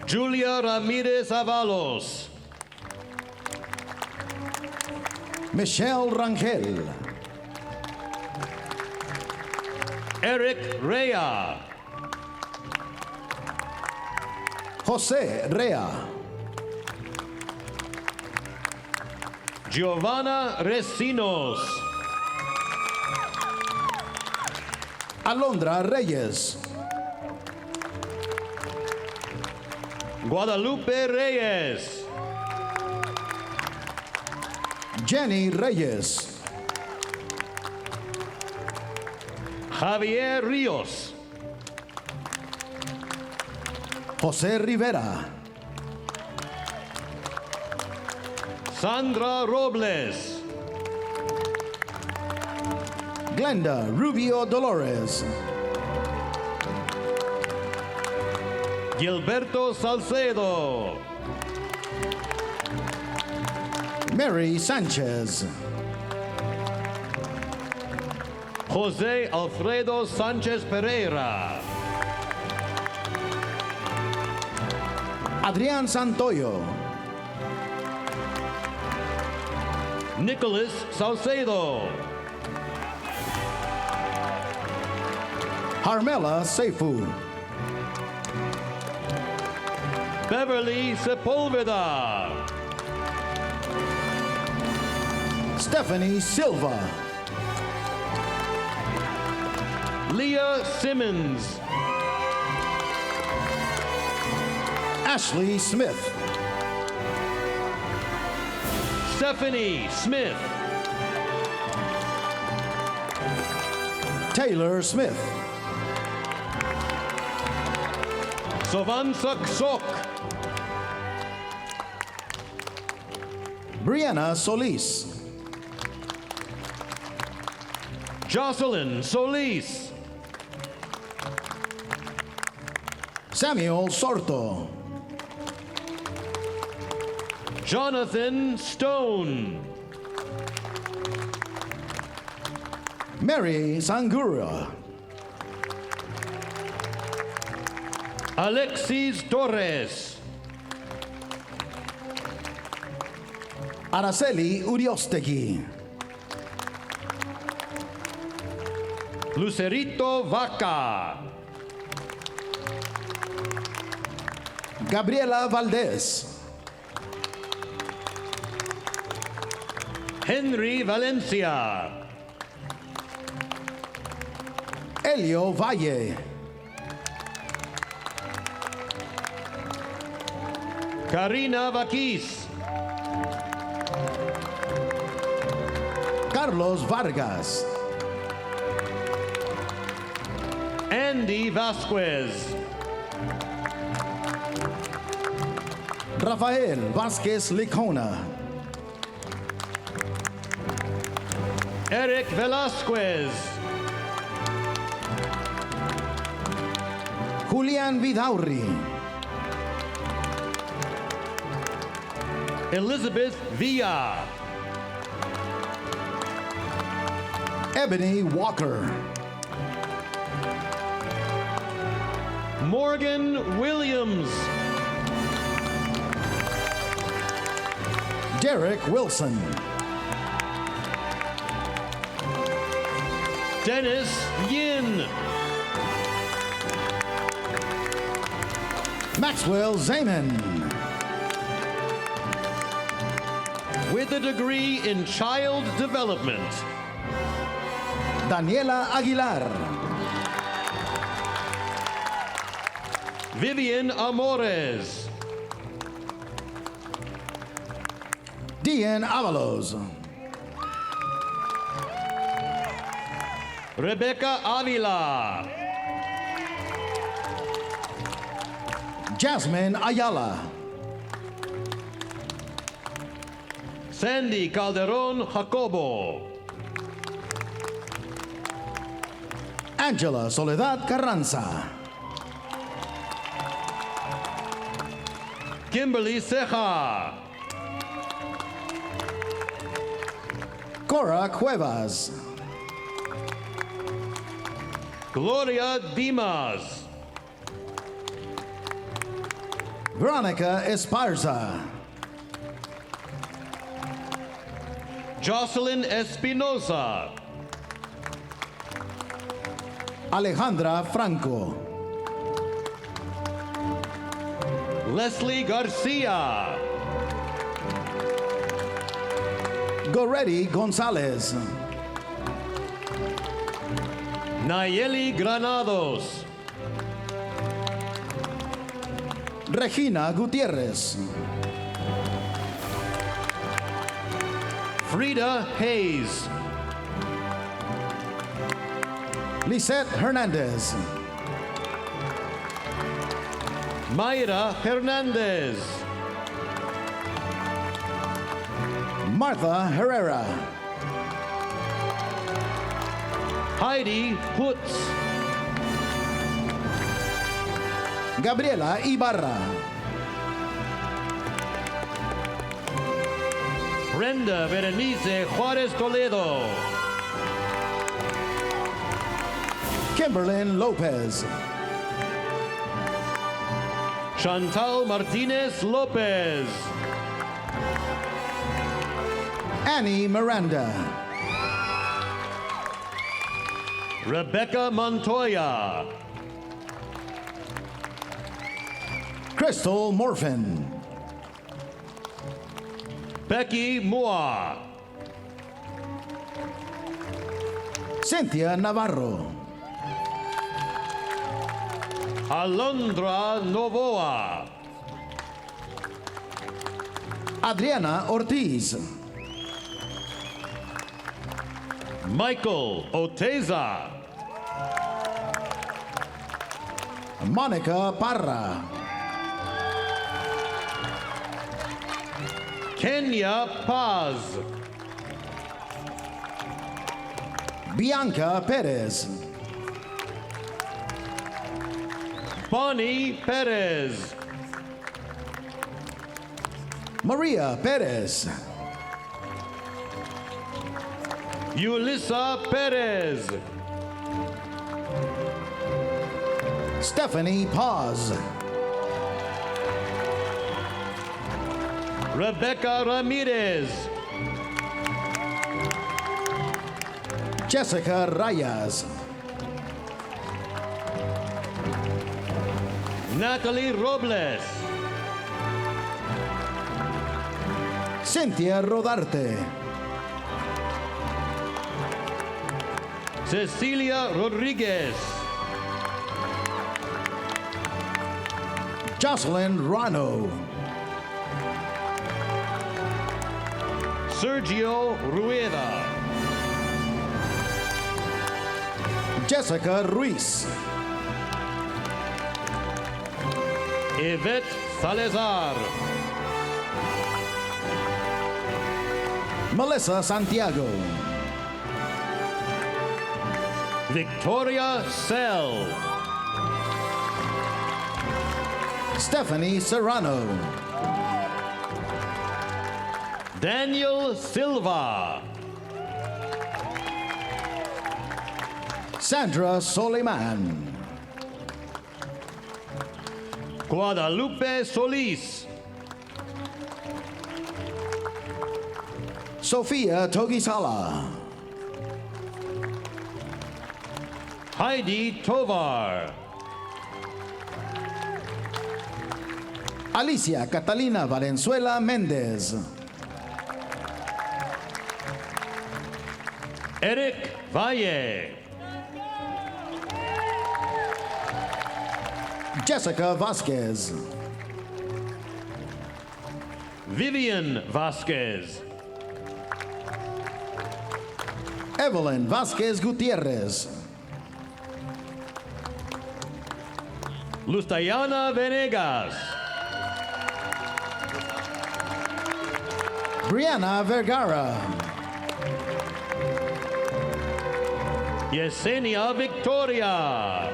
Julia Ramirez Avalos. Michelle Rangel. Eric Rea. Jose Rea. Giovanna Recinos. Alondra Reyes. Guadalupe Reyes. Jenny Reyes. Javier Rios. Jose Rivera. Sandra Robles. Glenda Rubio Dolores. Gilberto Salcedo. Mary Sanchez. Jose Alfredo Sanchez Pereira. Adrián Santoyo. Nicholas Salcedo. Harmela Seifu. Beverly Sepulveda. Stephanie Silva. Leah Simmons. Ashley Smith. Stephanie Smith. Taylor Smith. Sovansak Sok. Brianna Solis. Jocelyn Solis. Samuel Sorto. Jonathan Stone. Mary Sangura. Alexis Torres. Araceli Uriostegui. Lucerito Vaca. Gabriela Valdez. Henry Valencia. Elio Valle. Karina Vakis. Carlos Vargas. Andy Vasquez. Rafael Vasquez Licona. Eric Velasquez. Julian Vidaurri. Elizabeth Villa. Ebony Walker. Morgan Williams. Derek Wilson. Dennis Yin. Maxwell Zaman. With a degree in child development. Daniela Aguilar. Vivian Amores. Dean Avalos. Rebecca Avila. Jasmine Ayala. Sandy Calderon Jacobo. Angela Soledad Carranza. Kimberly Ceja. Cora Cuevas. Gloria Dimas. Veronica Esparza. Jocelyn Espinosa. Alejandra Franco. Leslie Garcia. Goretti Gonzalez. Nayeli Granados. Regina Gutierrez. Frida Hayes. Lisette Hernandez. Mayra Hernandez. Martha Herrera. Heidi Putz. Gabriela Ibarra. Brenda Berenice Juarez Toledo. Kimberlyn Lopez. Chantal Martinez Lopez. Annie Miranda. Rebecca Montoya. Crystal Morfin. Becky Moa. Cynthia Navarro. Alondra Novoa. Adriana Ortiz. Michael Oteza. Monica Parra. Kenya Paz. Bianca Perez. Bonnie Perez. Maria Perez. Yulissa Perez. Stephanie Paz. Rebecca Ramirez. Jessica Reyes. Natalie Robles. Cynthia Rodarte. Cecilia Rodriguez. Jocelyn Rano. Sergio Rueda. Jessica Ruiz. Yvette Salazar. Melissa Santiago. Victoria Sell. Stephanie Serrano. Daniel Silva. Sandra Soliman. Guadalupe Solis. Sofia Togisala. Heidi Tovar. Alicia Catalina Valenzuela Mendez. Eric Valle. Jessica Vasquez. Vivian Vasquez. Evelyn Vasquez Gutierrez. Luciana Venegas. Brianna Vergara. Yesenia Victoria.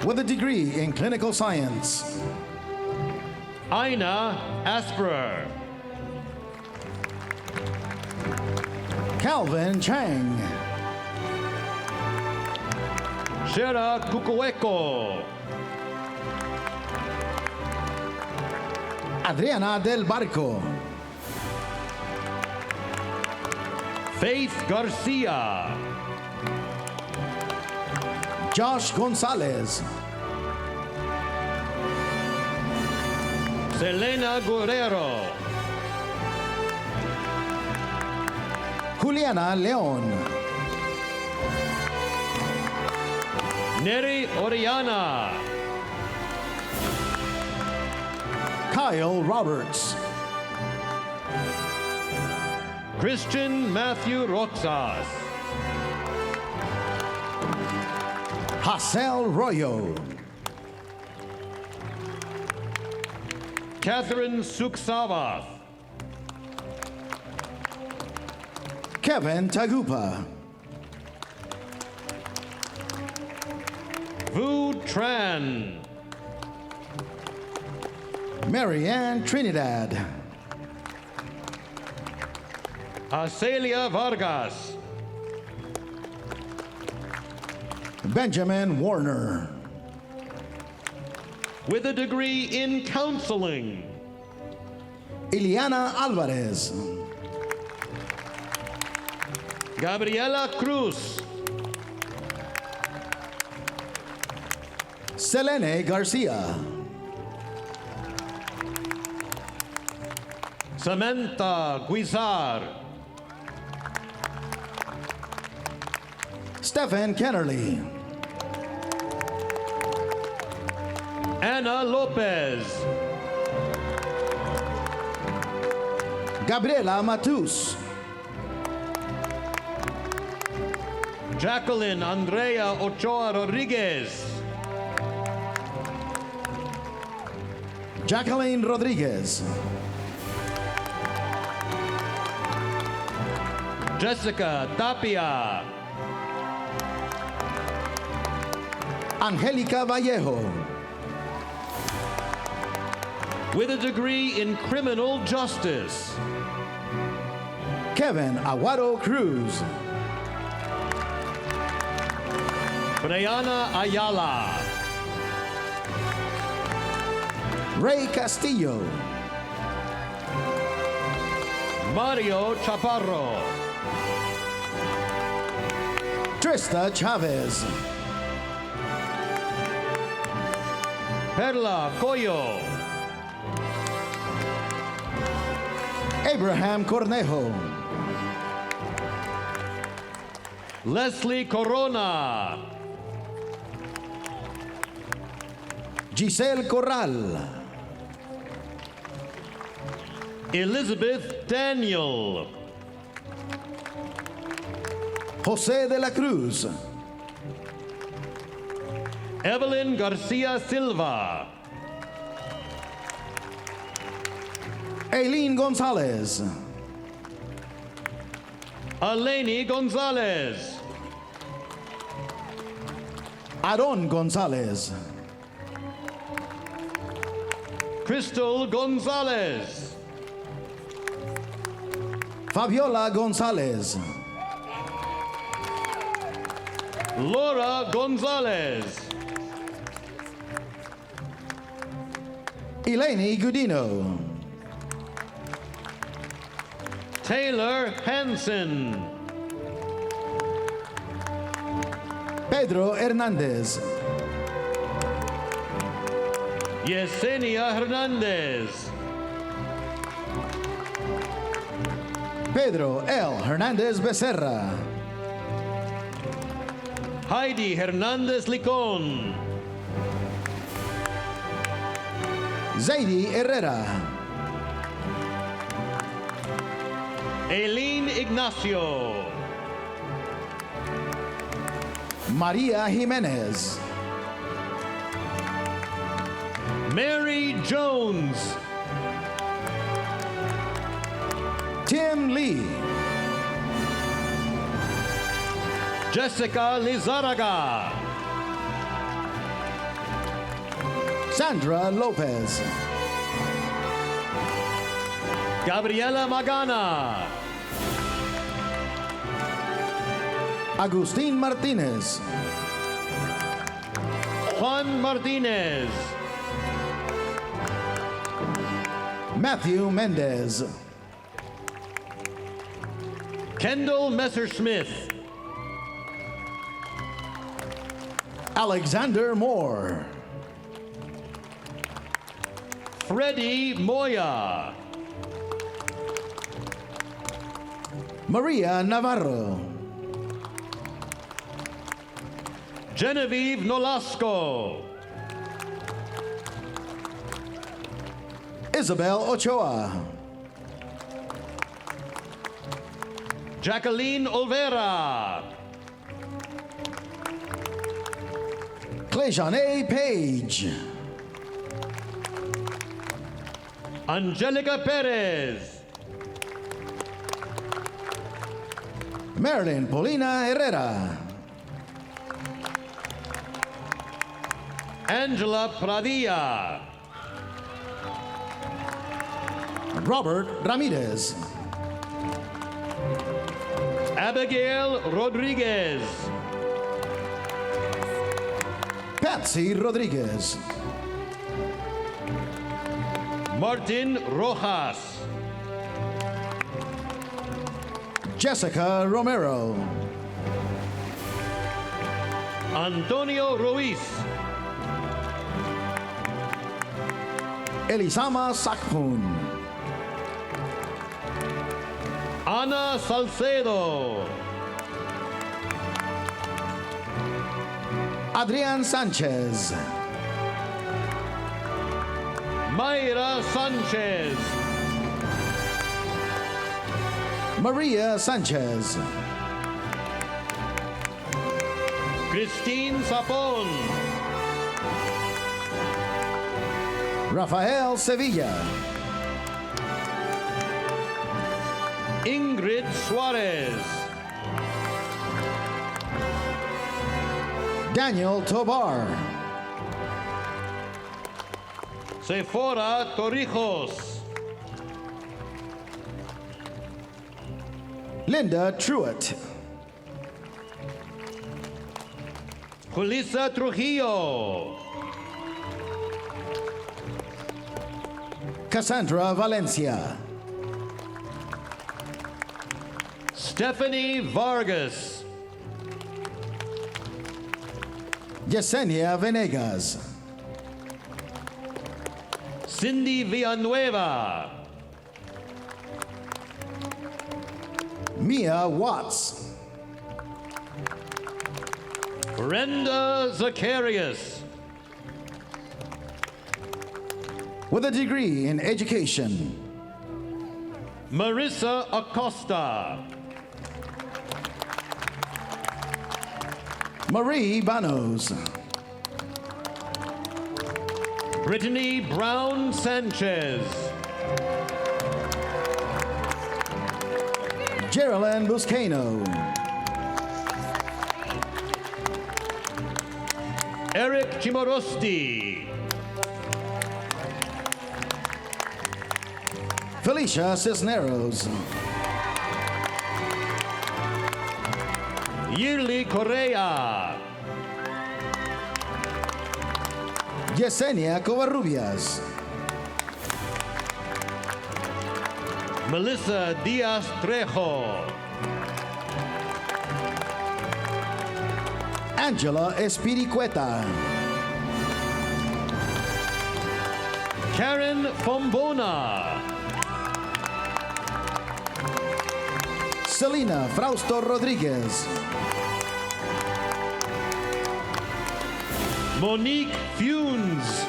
With a degree in clinical science. Ina Asperer. Calvin Chang. Shera Kukueko. Adriana del Barco. Faith Garcia. Josh Gonzalez. Selena Guerrero. Juliana León. Neri Oriana. Kyle Roberts. Christian Matthew Roxas. Hassel Royo. Catherine Suksavath. Kevin Tagupa. Vu Tran. Marianne Trinidad. Acelia Vargas. Benjamin Warner. With a degree in counseling. Ileana Alvarez. Gabriela Cruz. Selene Garcia. Samantha Guizar. Stephen Kennerly. Anna Lopez. Gabriela Matus. Jacqueline Andrea Ochoa Rodriguez. Jacqueline Rodriguez. Jessica Tapia. Angelica Vallejo. With a degree in criminal justice, Kevin Aguado Cruz. Brianna Ayala. Ray Castillo. Mario Chaparro. Trista Chavez. Perla Coyo. Abraham Cornejo. Leslie Corona. Giselle Corral. Elizabeth Daniel. Jose de la Cruz. Evelyn Garcia Silva. Aileen Gonzalez. Eleni Gonzalez. Aaron Gonzalez. Crystal Gonzalez. Fabiola Gonzalez. Laura Gonzalez. Eleni Gudino. Taylor Hansen. Pedro Hernandez. Yesenia Hernandez. Pedro L. Hernandez Becerra. Heidi Hernandez Licon. Zaidi Herrera. Aileen Ignacio. Maria Jimenez. Mary Jones. Tim Lee. Jessica Lizaraga. Sandra Lopez. Gabriela Magana. Agustin Martinez. Juan Martinez. Matthew Mendez. Kendall Messersmith. Alexander Moore. Freddie Moya. Maria Navarro. Genevieve Nolasco. Isabel Ochoa. Jacqueline Olvera. Clejane Page. Angelica Perez. Marilyn Paulina Herrera. Angela Pradilla. Robert Ramirez. Abigail Rodriguez. Patsy Rodriguez. Martin Rojas. Jessica Romero. Antonio Ruiz. Elisama Sakpun. Ana Salcedo. Adrian Sanchez. Mayra Sanchez. Maria Sanchez. Christine Sapon. Rafael Sevilla. Ingrid Suarez. Daniel Tobar. Sephora Torrijos. Linda Truitt. Julissa Trujillo. Cassandra Valencia. Stephanie Vargas. Yesenia Venegas. Cindy Villanueva. Mia Watts. Brenda Zacharias. With a degree in education. Marissa Acosta. Marie Banos. Brittany Brown Sanchez. Geraldine Buscano. Eric Chimorosti. Felicia Cisneros. Yirli Correa. Yesenia Covarrubias. Melissa Diaz Trejo. Angela Espiricueta. Karen Fombona. Selena Frausto Rodriguez. Monique Funes.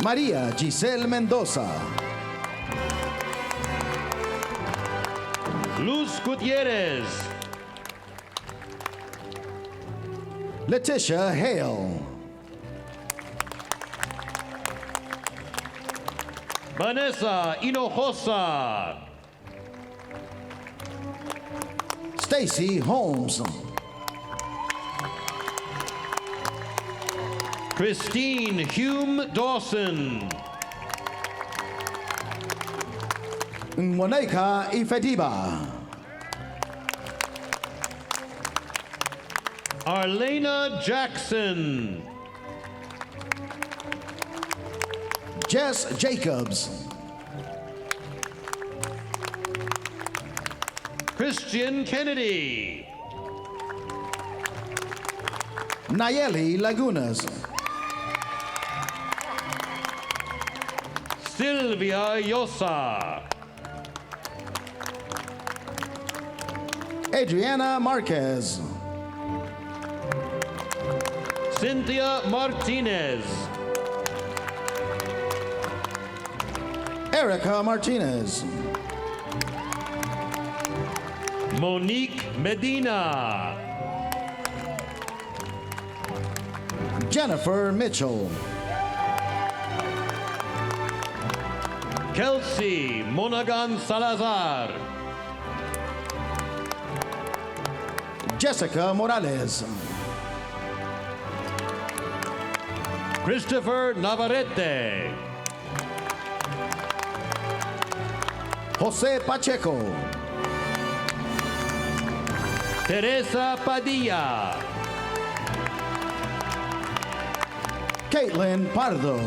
Maria Giselle Mendoza. Luz Gutierrez. Letitia Hale. Vanessa Hinojosa. Stacy Holmes. Christine Hume Dawson. Mwaneka Ifediba. Arlena Jackson. Jess Jacobs. Christian Kennedy. Nayeli Lagunas. Sylvia Yosa. Adriana Marquez. Cynthia Martinez. Erica Martinez. Monique Medina. Jennifer Mitchell. Kelsey Monaghan Salazar. Jessica Morales. Christopher Navarrete. Jose Pacheco. Teresa Padilla. Caitlin Pardo.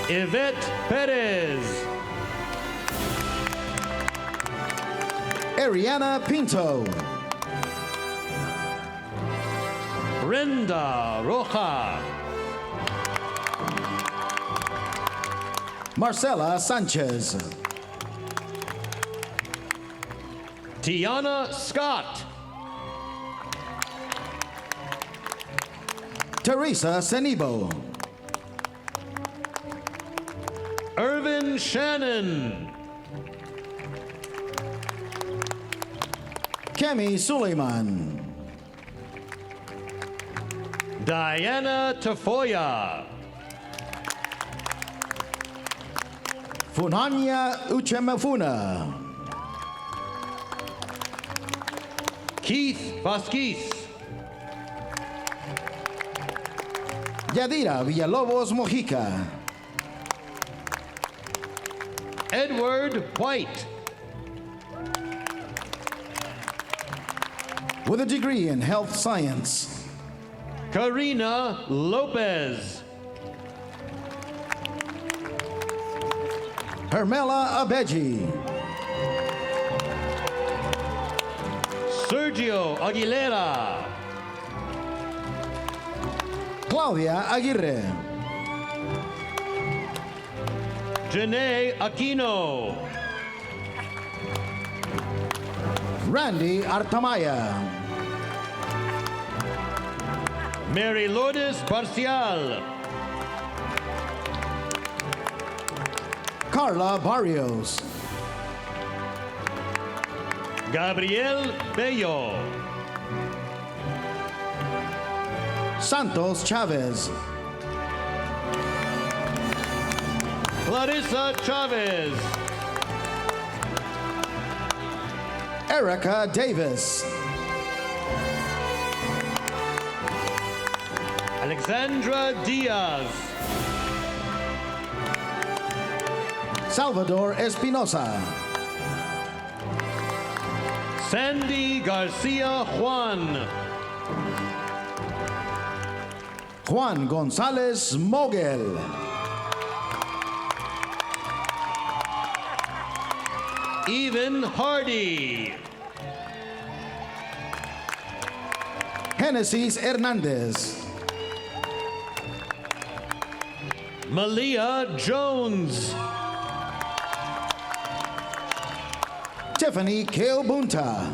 Yvette Perez. Ariana Pinto. Brenda Roja. Marcela Sanchez. Tiana Scott. Teresa Senibo. Irvin Shannon. Kemi Suleiman. Diana Tafoya. Funanya Uchemefuna. Keith Vasquez. Yadira Villalobos Mojica. Edward White. With a degree in health science, Karina Lopez. Hermela Abeji. Sergio Aguilera. Claudia Aguirre. Janae Aquino. Randy Artamaya. Mary Lourdes Parcial. Carla Barrios. Gabriel Bello. Santos Chavez. Clarissa Chavez. Erica Davis. Alexandra Diaz. Salvador Espinosa. Sandy Garcia Juan. Juan Gonzalez Mogel. Even Hardy. Genesis Hernandez. Malia Jones. Tiffany Keobunta.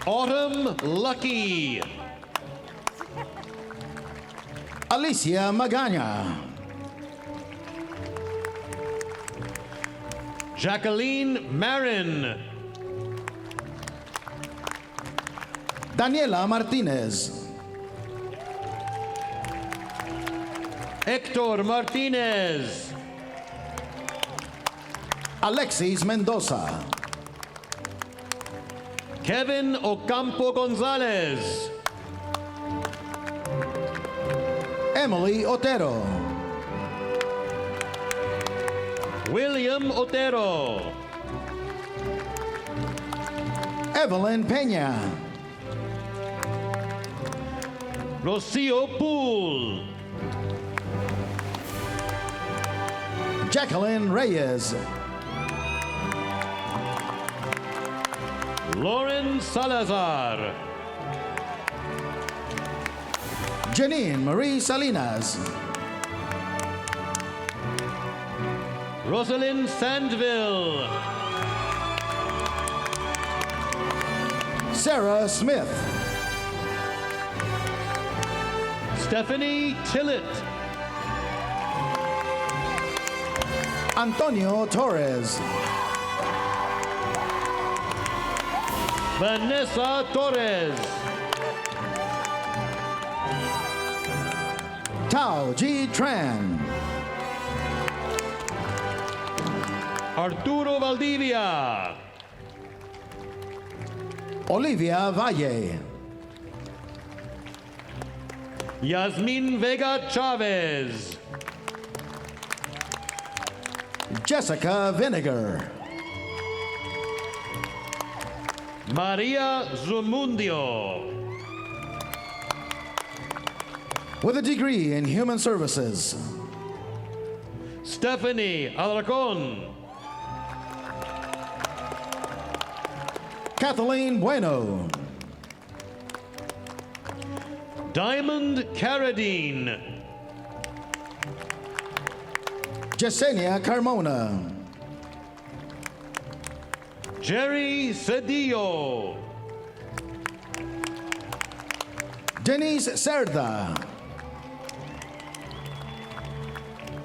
Autumn Lucky. Alicia Magana. Jacqueline Marin. Daniela Martinez. Hector Martinez. Alexis Mendoza. Kevin Ocampo Gonzalez. Emily Otero. William Otero. Evelyn Peña. Rocio Poole. Jacqueline Reyes. Lauren Salazar. Janine Marie Salinas. Rosalind Sandville. Sarah Smith. Stephanie Tillett. Antonio Torres. Vanessa Torres. Tao G. Tran. Arturo Valdivia. Olivia Valle. Yasmin Vega Chavez. Jessica Vinegar. Maria Zumundio. With a degree in human services, Stephanie Alarcon. Kathleen Bueno. Diamond Carradine. Yesenia Carmona. Jerry Cedillo. Denise Cerda,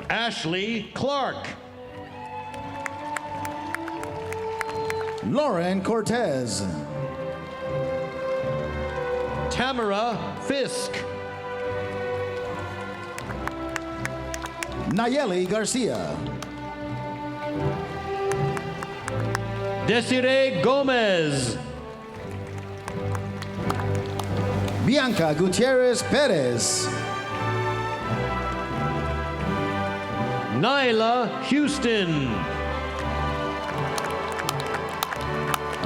Ashley Clark, Lauren Cortez, Tamara Fisk, Nayeli Garcia, Desiree Gomez, Bianca Gutierrez Perez, Nyla Houston,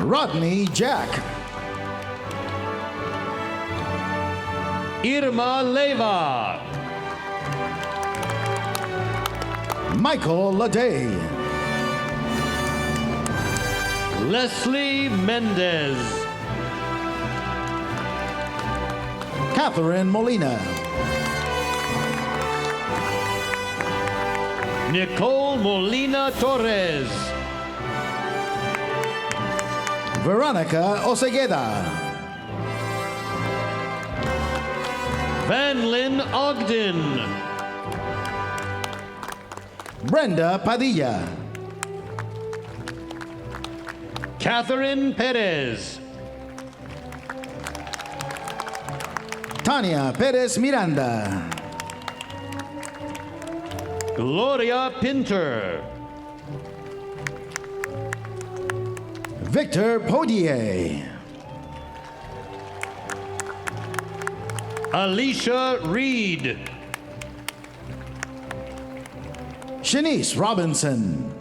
Rodney Jack, Irma Leva, Michael Lade, Leslie Mendez, Catherine Molina, Nicole Molina Torres, Veronica Osegueda, Van Lynn Ogden, Brenda Padilla, Catherine Perez, Tania Perez Miranda, Gloria Pinter, Victor Podier, Alicia Reed, Shanice Robinson,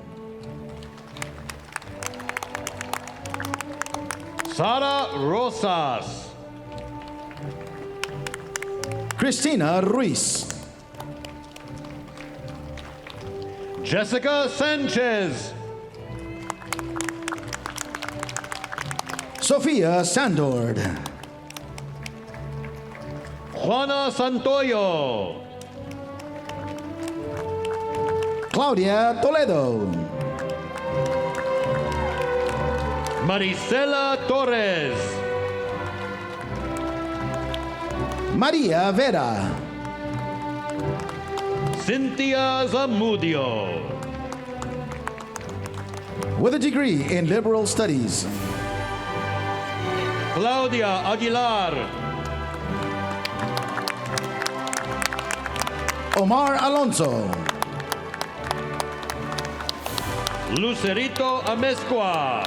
Sara Rosas, Cristina Ruiz, Jessica Sanchez, Sofia Sandord, Juana Santoyo, Claudia Toledo, Marisela Torres, Maria Vera, Cynthia Zamudio, with a degree in liberal studies, Claudia Aguilar, Omar Alonso, Lucerito Amezcua,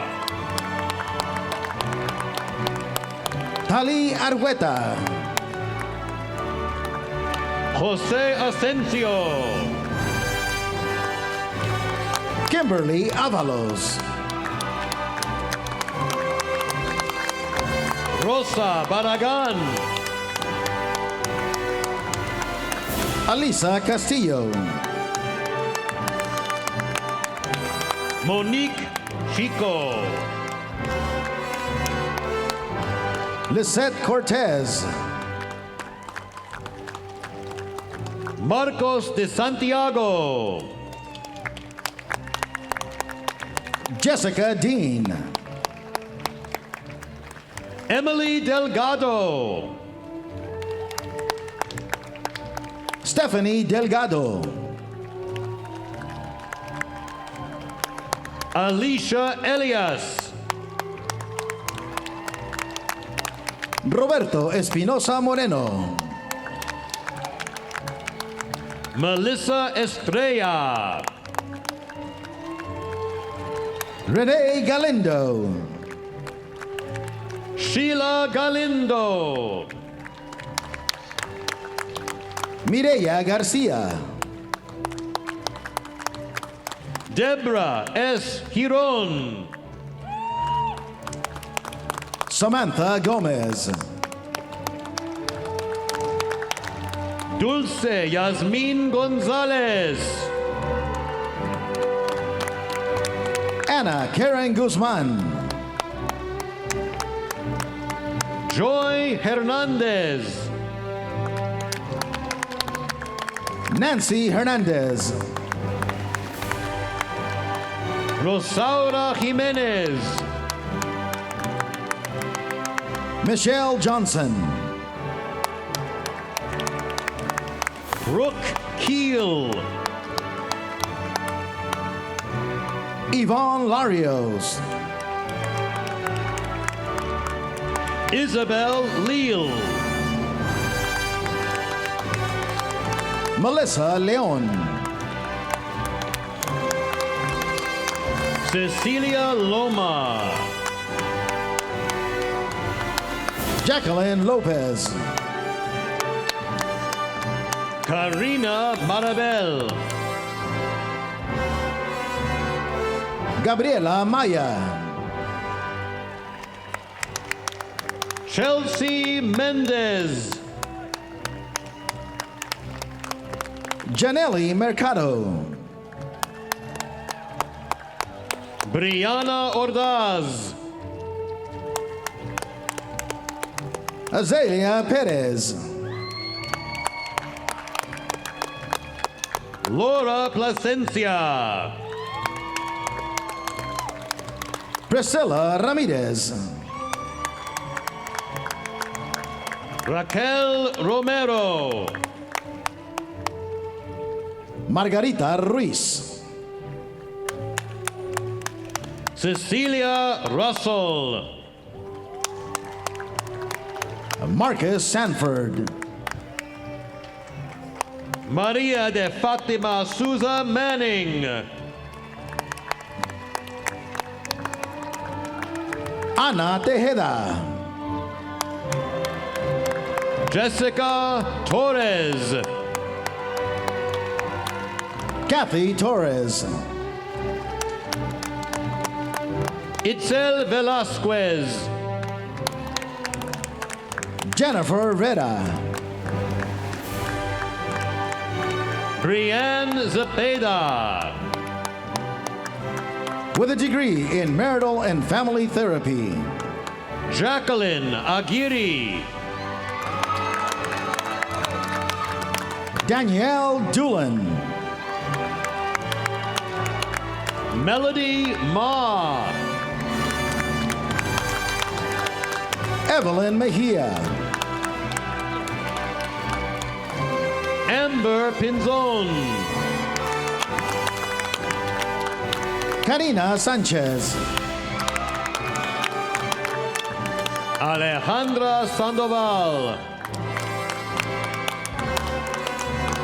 Tali Argueta, Jose Asensio, Kimberly Avalos, Rosa Barragan, Alisa Castillo, Monique Chico, Lisette Cortez, Marcos de Santiago, Jessica Dean, Emily Delgado, Stephanie Delgado, Alicia Elias, Roberto Espinosa Moreno, Melissa Estrella, Renee Galindo, Sheila Galindo, Mireya Garcia, Deborah S. Giron, Samantha Gomez, Dulce Yasmin Gonzalez, Ana Karen Guzman, Joy Hernandez, Nancy Hernandez, Rosaura Jimenez, Michelle Johnson, Brooke Keel. Yvonne Larios. Isabel Leal. Melissa Leon. Cecilia Loma. Jacqueline Lopez. Karina Marabel. Gabriela Maya. Chelsea Mendez. Janelli Mercado. Brianna Ordaz. Azalea Perez. Laura Plasencia. Priscilla Ramirez. Raquel Romero. Margarita Ruiz. Cecilia Russell. Marcus Sanford. Maria de Fatima Souza Manning. Ana Tejeda. Jessica Torres. Kathy Torres. Itzel Velasquez. Jennifer Reda. Brianne Zepeda. With a degree in marital and family therapy. Jacqueline Aguirre. Danielle Doolan. Melody Ma. Evelyn Mejia. Amber Pinzon. Karina Sanchez. Alejandra Sandoval.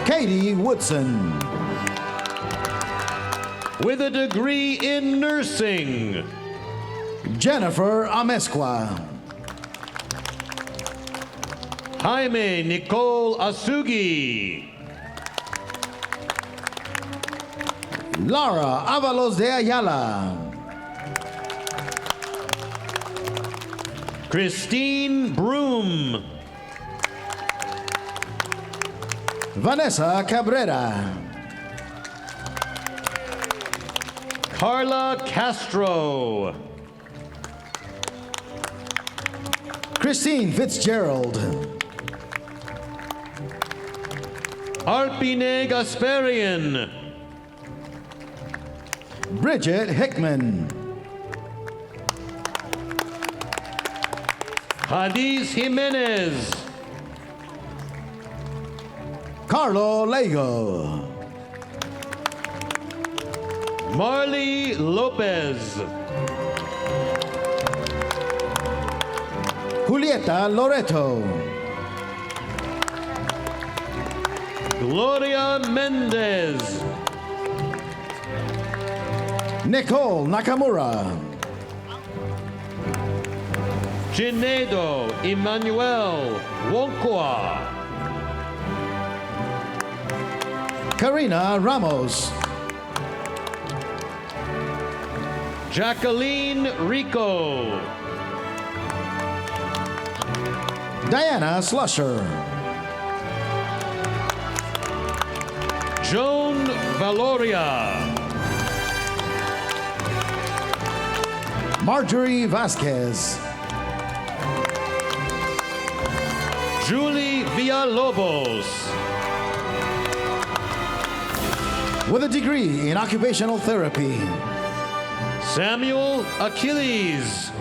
Katie Woodson. With a degree in nursing. Jennifer Amesqua. Jaime Nicole Asugi. Laura Avalos de Ayala. Christine Broom. Vanessa Cabrera. Carla Castro. Christine Fitzgerald. Arpine Gasparian. Bridget Hickman. Hadiz Jimenez. Carlo Lego. Marley Lopez. Julieta Loreto. Gloria Mendez. Nicole Nakamura. Ginedo Emmanuel Wonkwa. Karina Ramos. Jacqueline Rico. Diana Slusher. Joan Valoria. Marjorie Vasquez. Julie Villalobos. With a degree in occupational therapy. Samuel Achilles.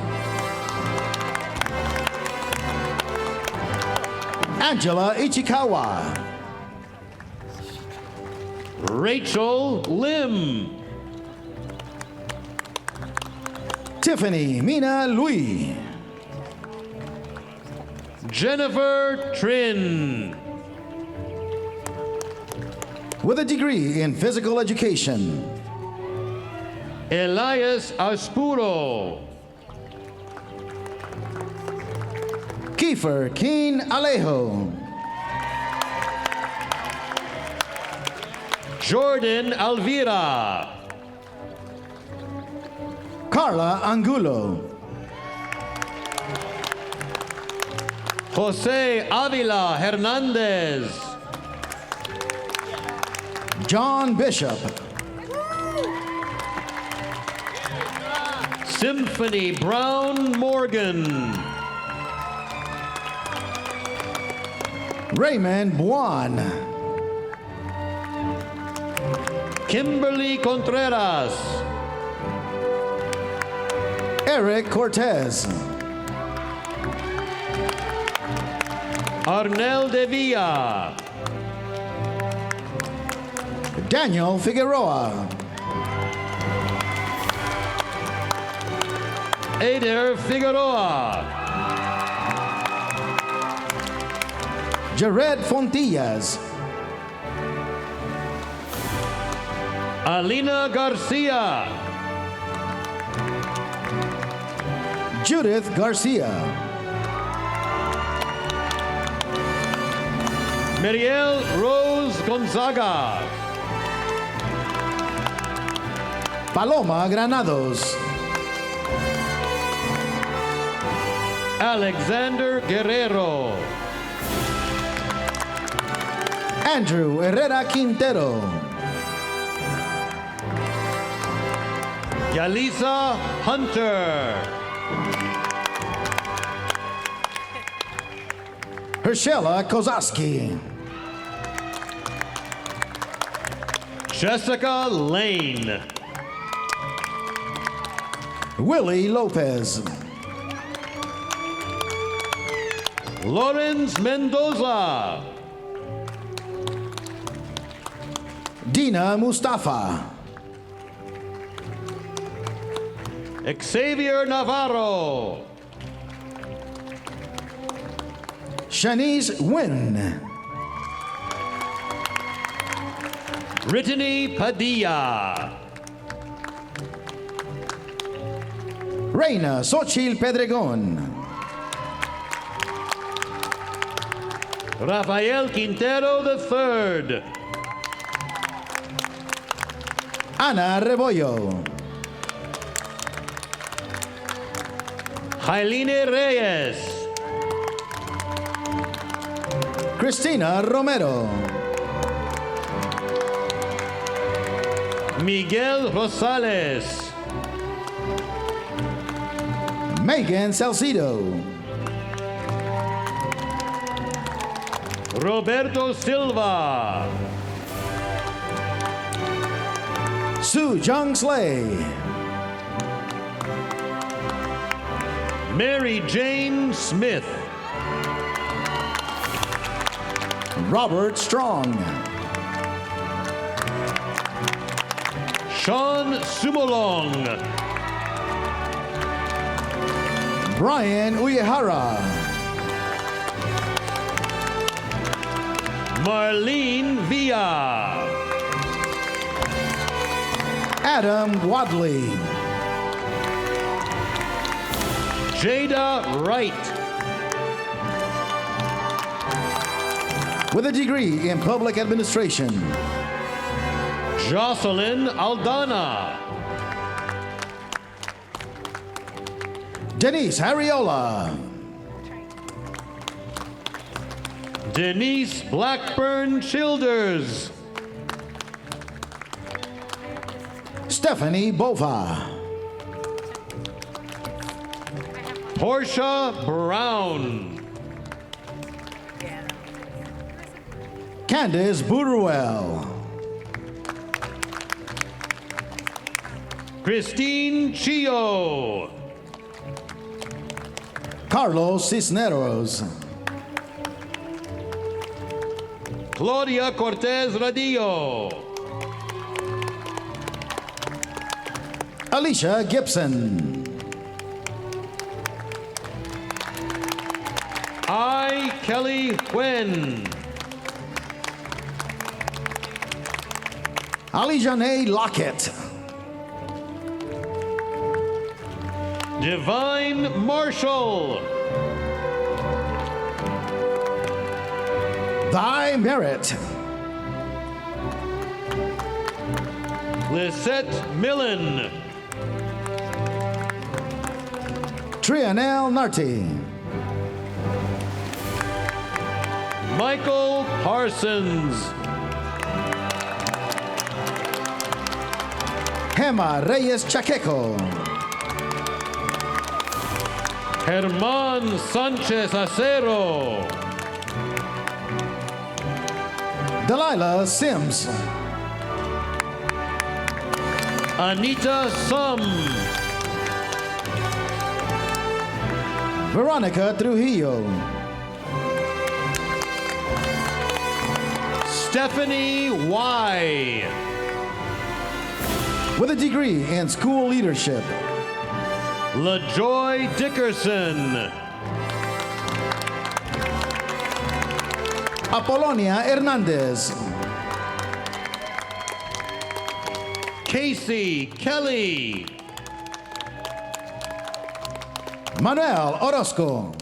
Angela Ichikawa. Rachel Lim. Tiffany Mina Louis. Jennifer Trin. With a degree in physical education, Elias Aspuro. Kiefer Keen Alejo. Jordan Alvira. Carla Angulo. Jose Avila Hernandez. John Bishop. Symphony Brown Morgan. Raymond Buon. Kimberly Contreras. Eric Cortez. Arnel De Villa. Daniel Figueroa. Eder Figueroa. Jared Fontillas. Alina Garcia. Judith Garcia. Mariel Rose Gonzaga. Paloma Granados. Alexander Guerrero. Andrew Herrera Quintero. Yalisa Hunter. Hershela Kozaski. Jessica Lane. Willie Lopez. Lawrence Mendoza. Dina Mustafa. Xavier Navarro. Shanice Wynn. Brittany Padilla. Reina Xochitl Pedregon. Rafael Quintero III. Ana Rebollo. Jailene Reyes. Cristina Romero. Miguel Rosales. Megan Salcido. Roberto Silva. Sue Jung Slay. Mary Jane Smith. Robert Strong. Sean Sumolong. Brian Uehara. Marlene Villa. Adam Wadley. Jada Wright. With a degree in public administration, Jocelyn Aldana. Denise Hariola. Denise Blackburn Childers. Stephanie Bova. Portia Brown. Candice Buruel. Christine Chio. Carlos Cisneros. Claudia Cortez Radillo. Alicia Gibson. I, Kelly Nguyen. Alijane Lockett. Divine Marshall. Thy Merit. Lisette Millen. Trianel Narty. Michael Parsons. Gemma Reyes Chaqueco. Germán Sánchez Acero. Delilah Sims. Anita Sum. Veronica Trujillo. Stephanie Y. With a degree in school leadership. LaJoy Dickerson. Apolonia Hernandez. Casey Kelly. Manuel Orozco.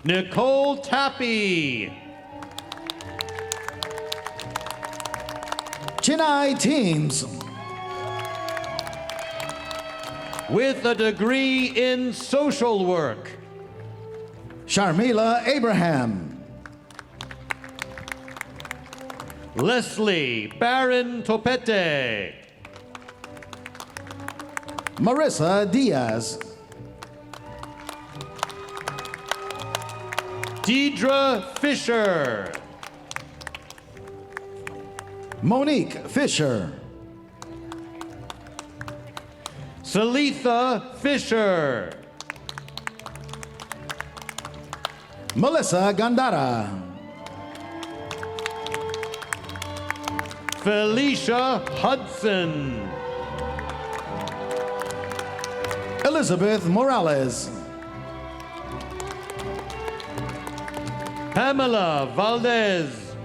Nicole Tappy. Chinai Teams. With a degree in social work. Sharmila Abraham. Leslie Barron Topete. Marissa Diaz. Deidre Fisher. Monique Fisher. Salitha Fisher. Melissa Gandara. Felicia Hudson. Elizabeth Morales. Pamela Valdez.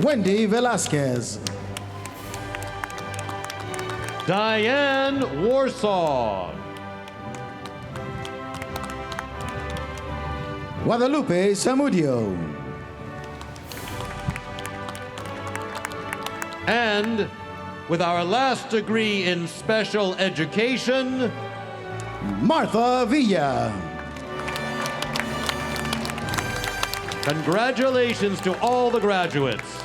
Wendy Velasquez. Diane Warsaw. Guadalupe Samudio. And with our last degree in special education, Martha Villa. Congratulations to all the graduates.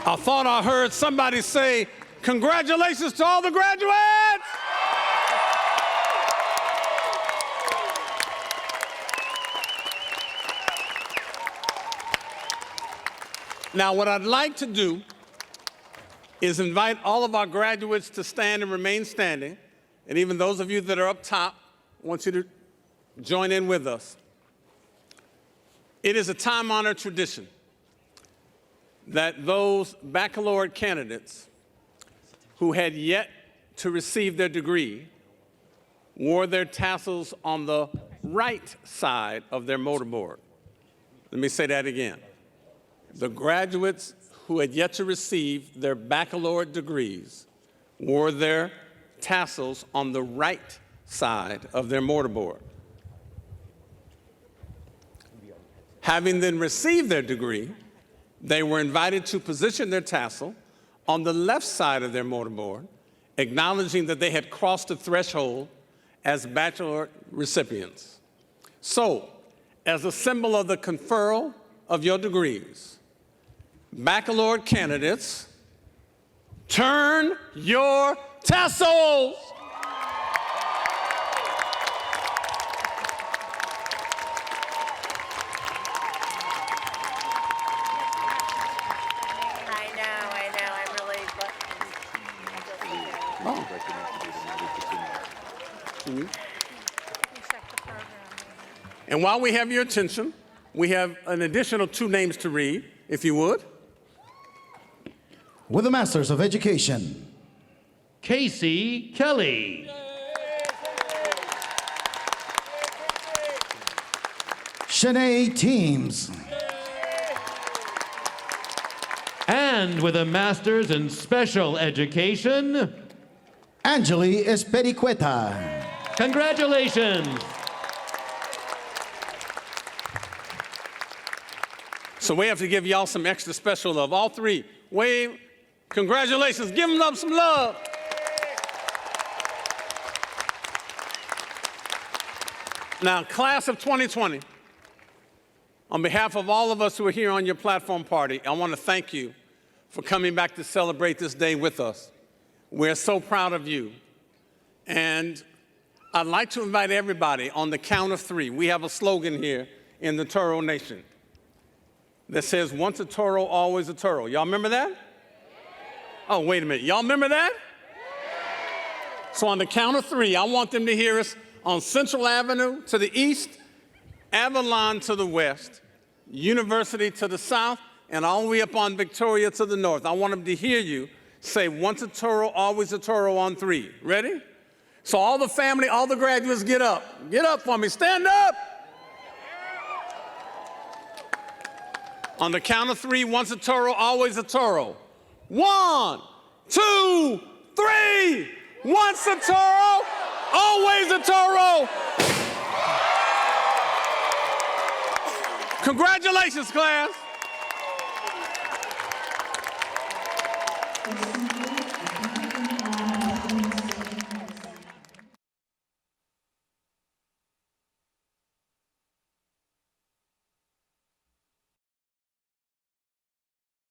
I thought I heard somebody say, congratulations to all the graduates! Now, what I'd like to do is invite all of our graduates to stand and remain standing, and even those of you that are up top, I want you to join in with us. It is a time-honored tradition that those baccalaureate candidates who had yet to receive their degree wore their tassels on the right side of their motorboard. Let me say that again. The graduates who had yet to receive their baccalaureate degrees wore their tassels on the right side of their motorboard. Having then received their degree, they were invited to position their tassel on the left side of their motorboard, acknowledging that they had crossed the threshold as baccalaureate recipients. So, as a symbol of the conferral of your degrees, baccalaureate candidates, turn your tassels. I know, I'm really. And while we have your attention, we have an additional 2 names to read, if you would. With the Masters of Education, Casey Kelly. Shanae Teams. And with a Master's in Special Education, Angeli Espericueta. Congratulations. So we have to give y'all some extra special love. All 3, wave, congratulations, give them some love. Now, class of 2020, on behalf of all of us who are here on your platform party, I want to thank you for coming back to celebrate this day with us. We're so proud of you. And I'd like to invite everybody on the count of 3. We have a slogan here in the Toro Nation that says, once a Toro, always a Toro. Y'all remember that? Oh, wait a minute. Y'all remember that? So on the count of 3, I want them to hear us on Central Avenue to the east, Avalon to the west, University to the south, and all the way up on Victoria to the north. I want them to hear you say, once a Toro, always a Toro on 3. Ready? So all the family, all the graduates, get up. Get up for me. Stand up. On the count of 3, once a Toro, always a Toro. 1, 2, 3. Once a Toro, always a Toro. Congratulations, class.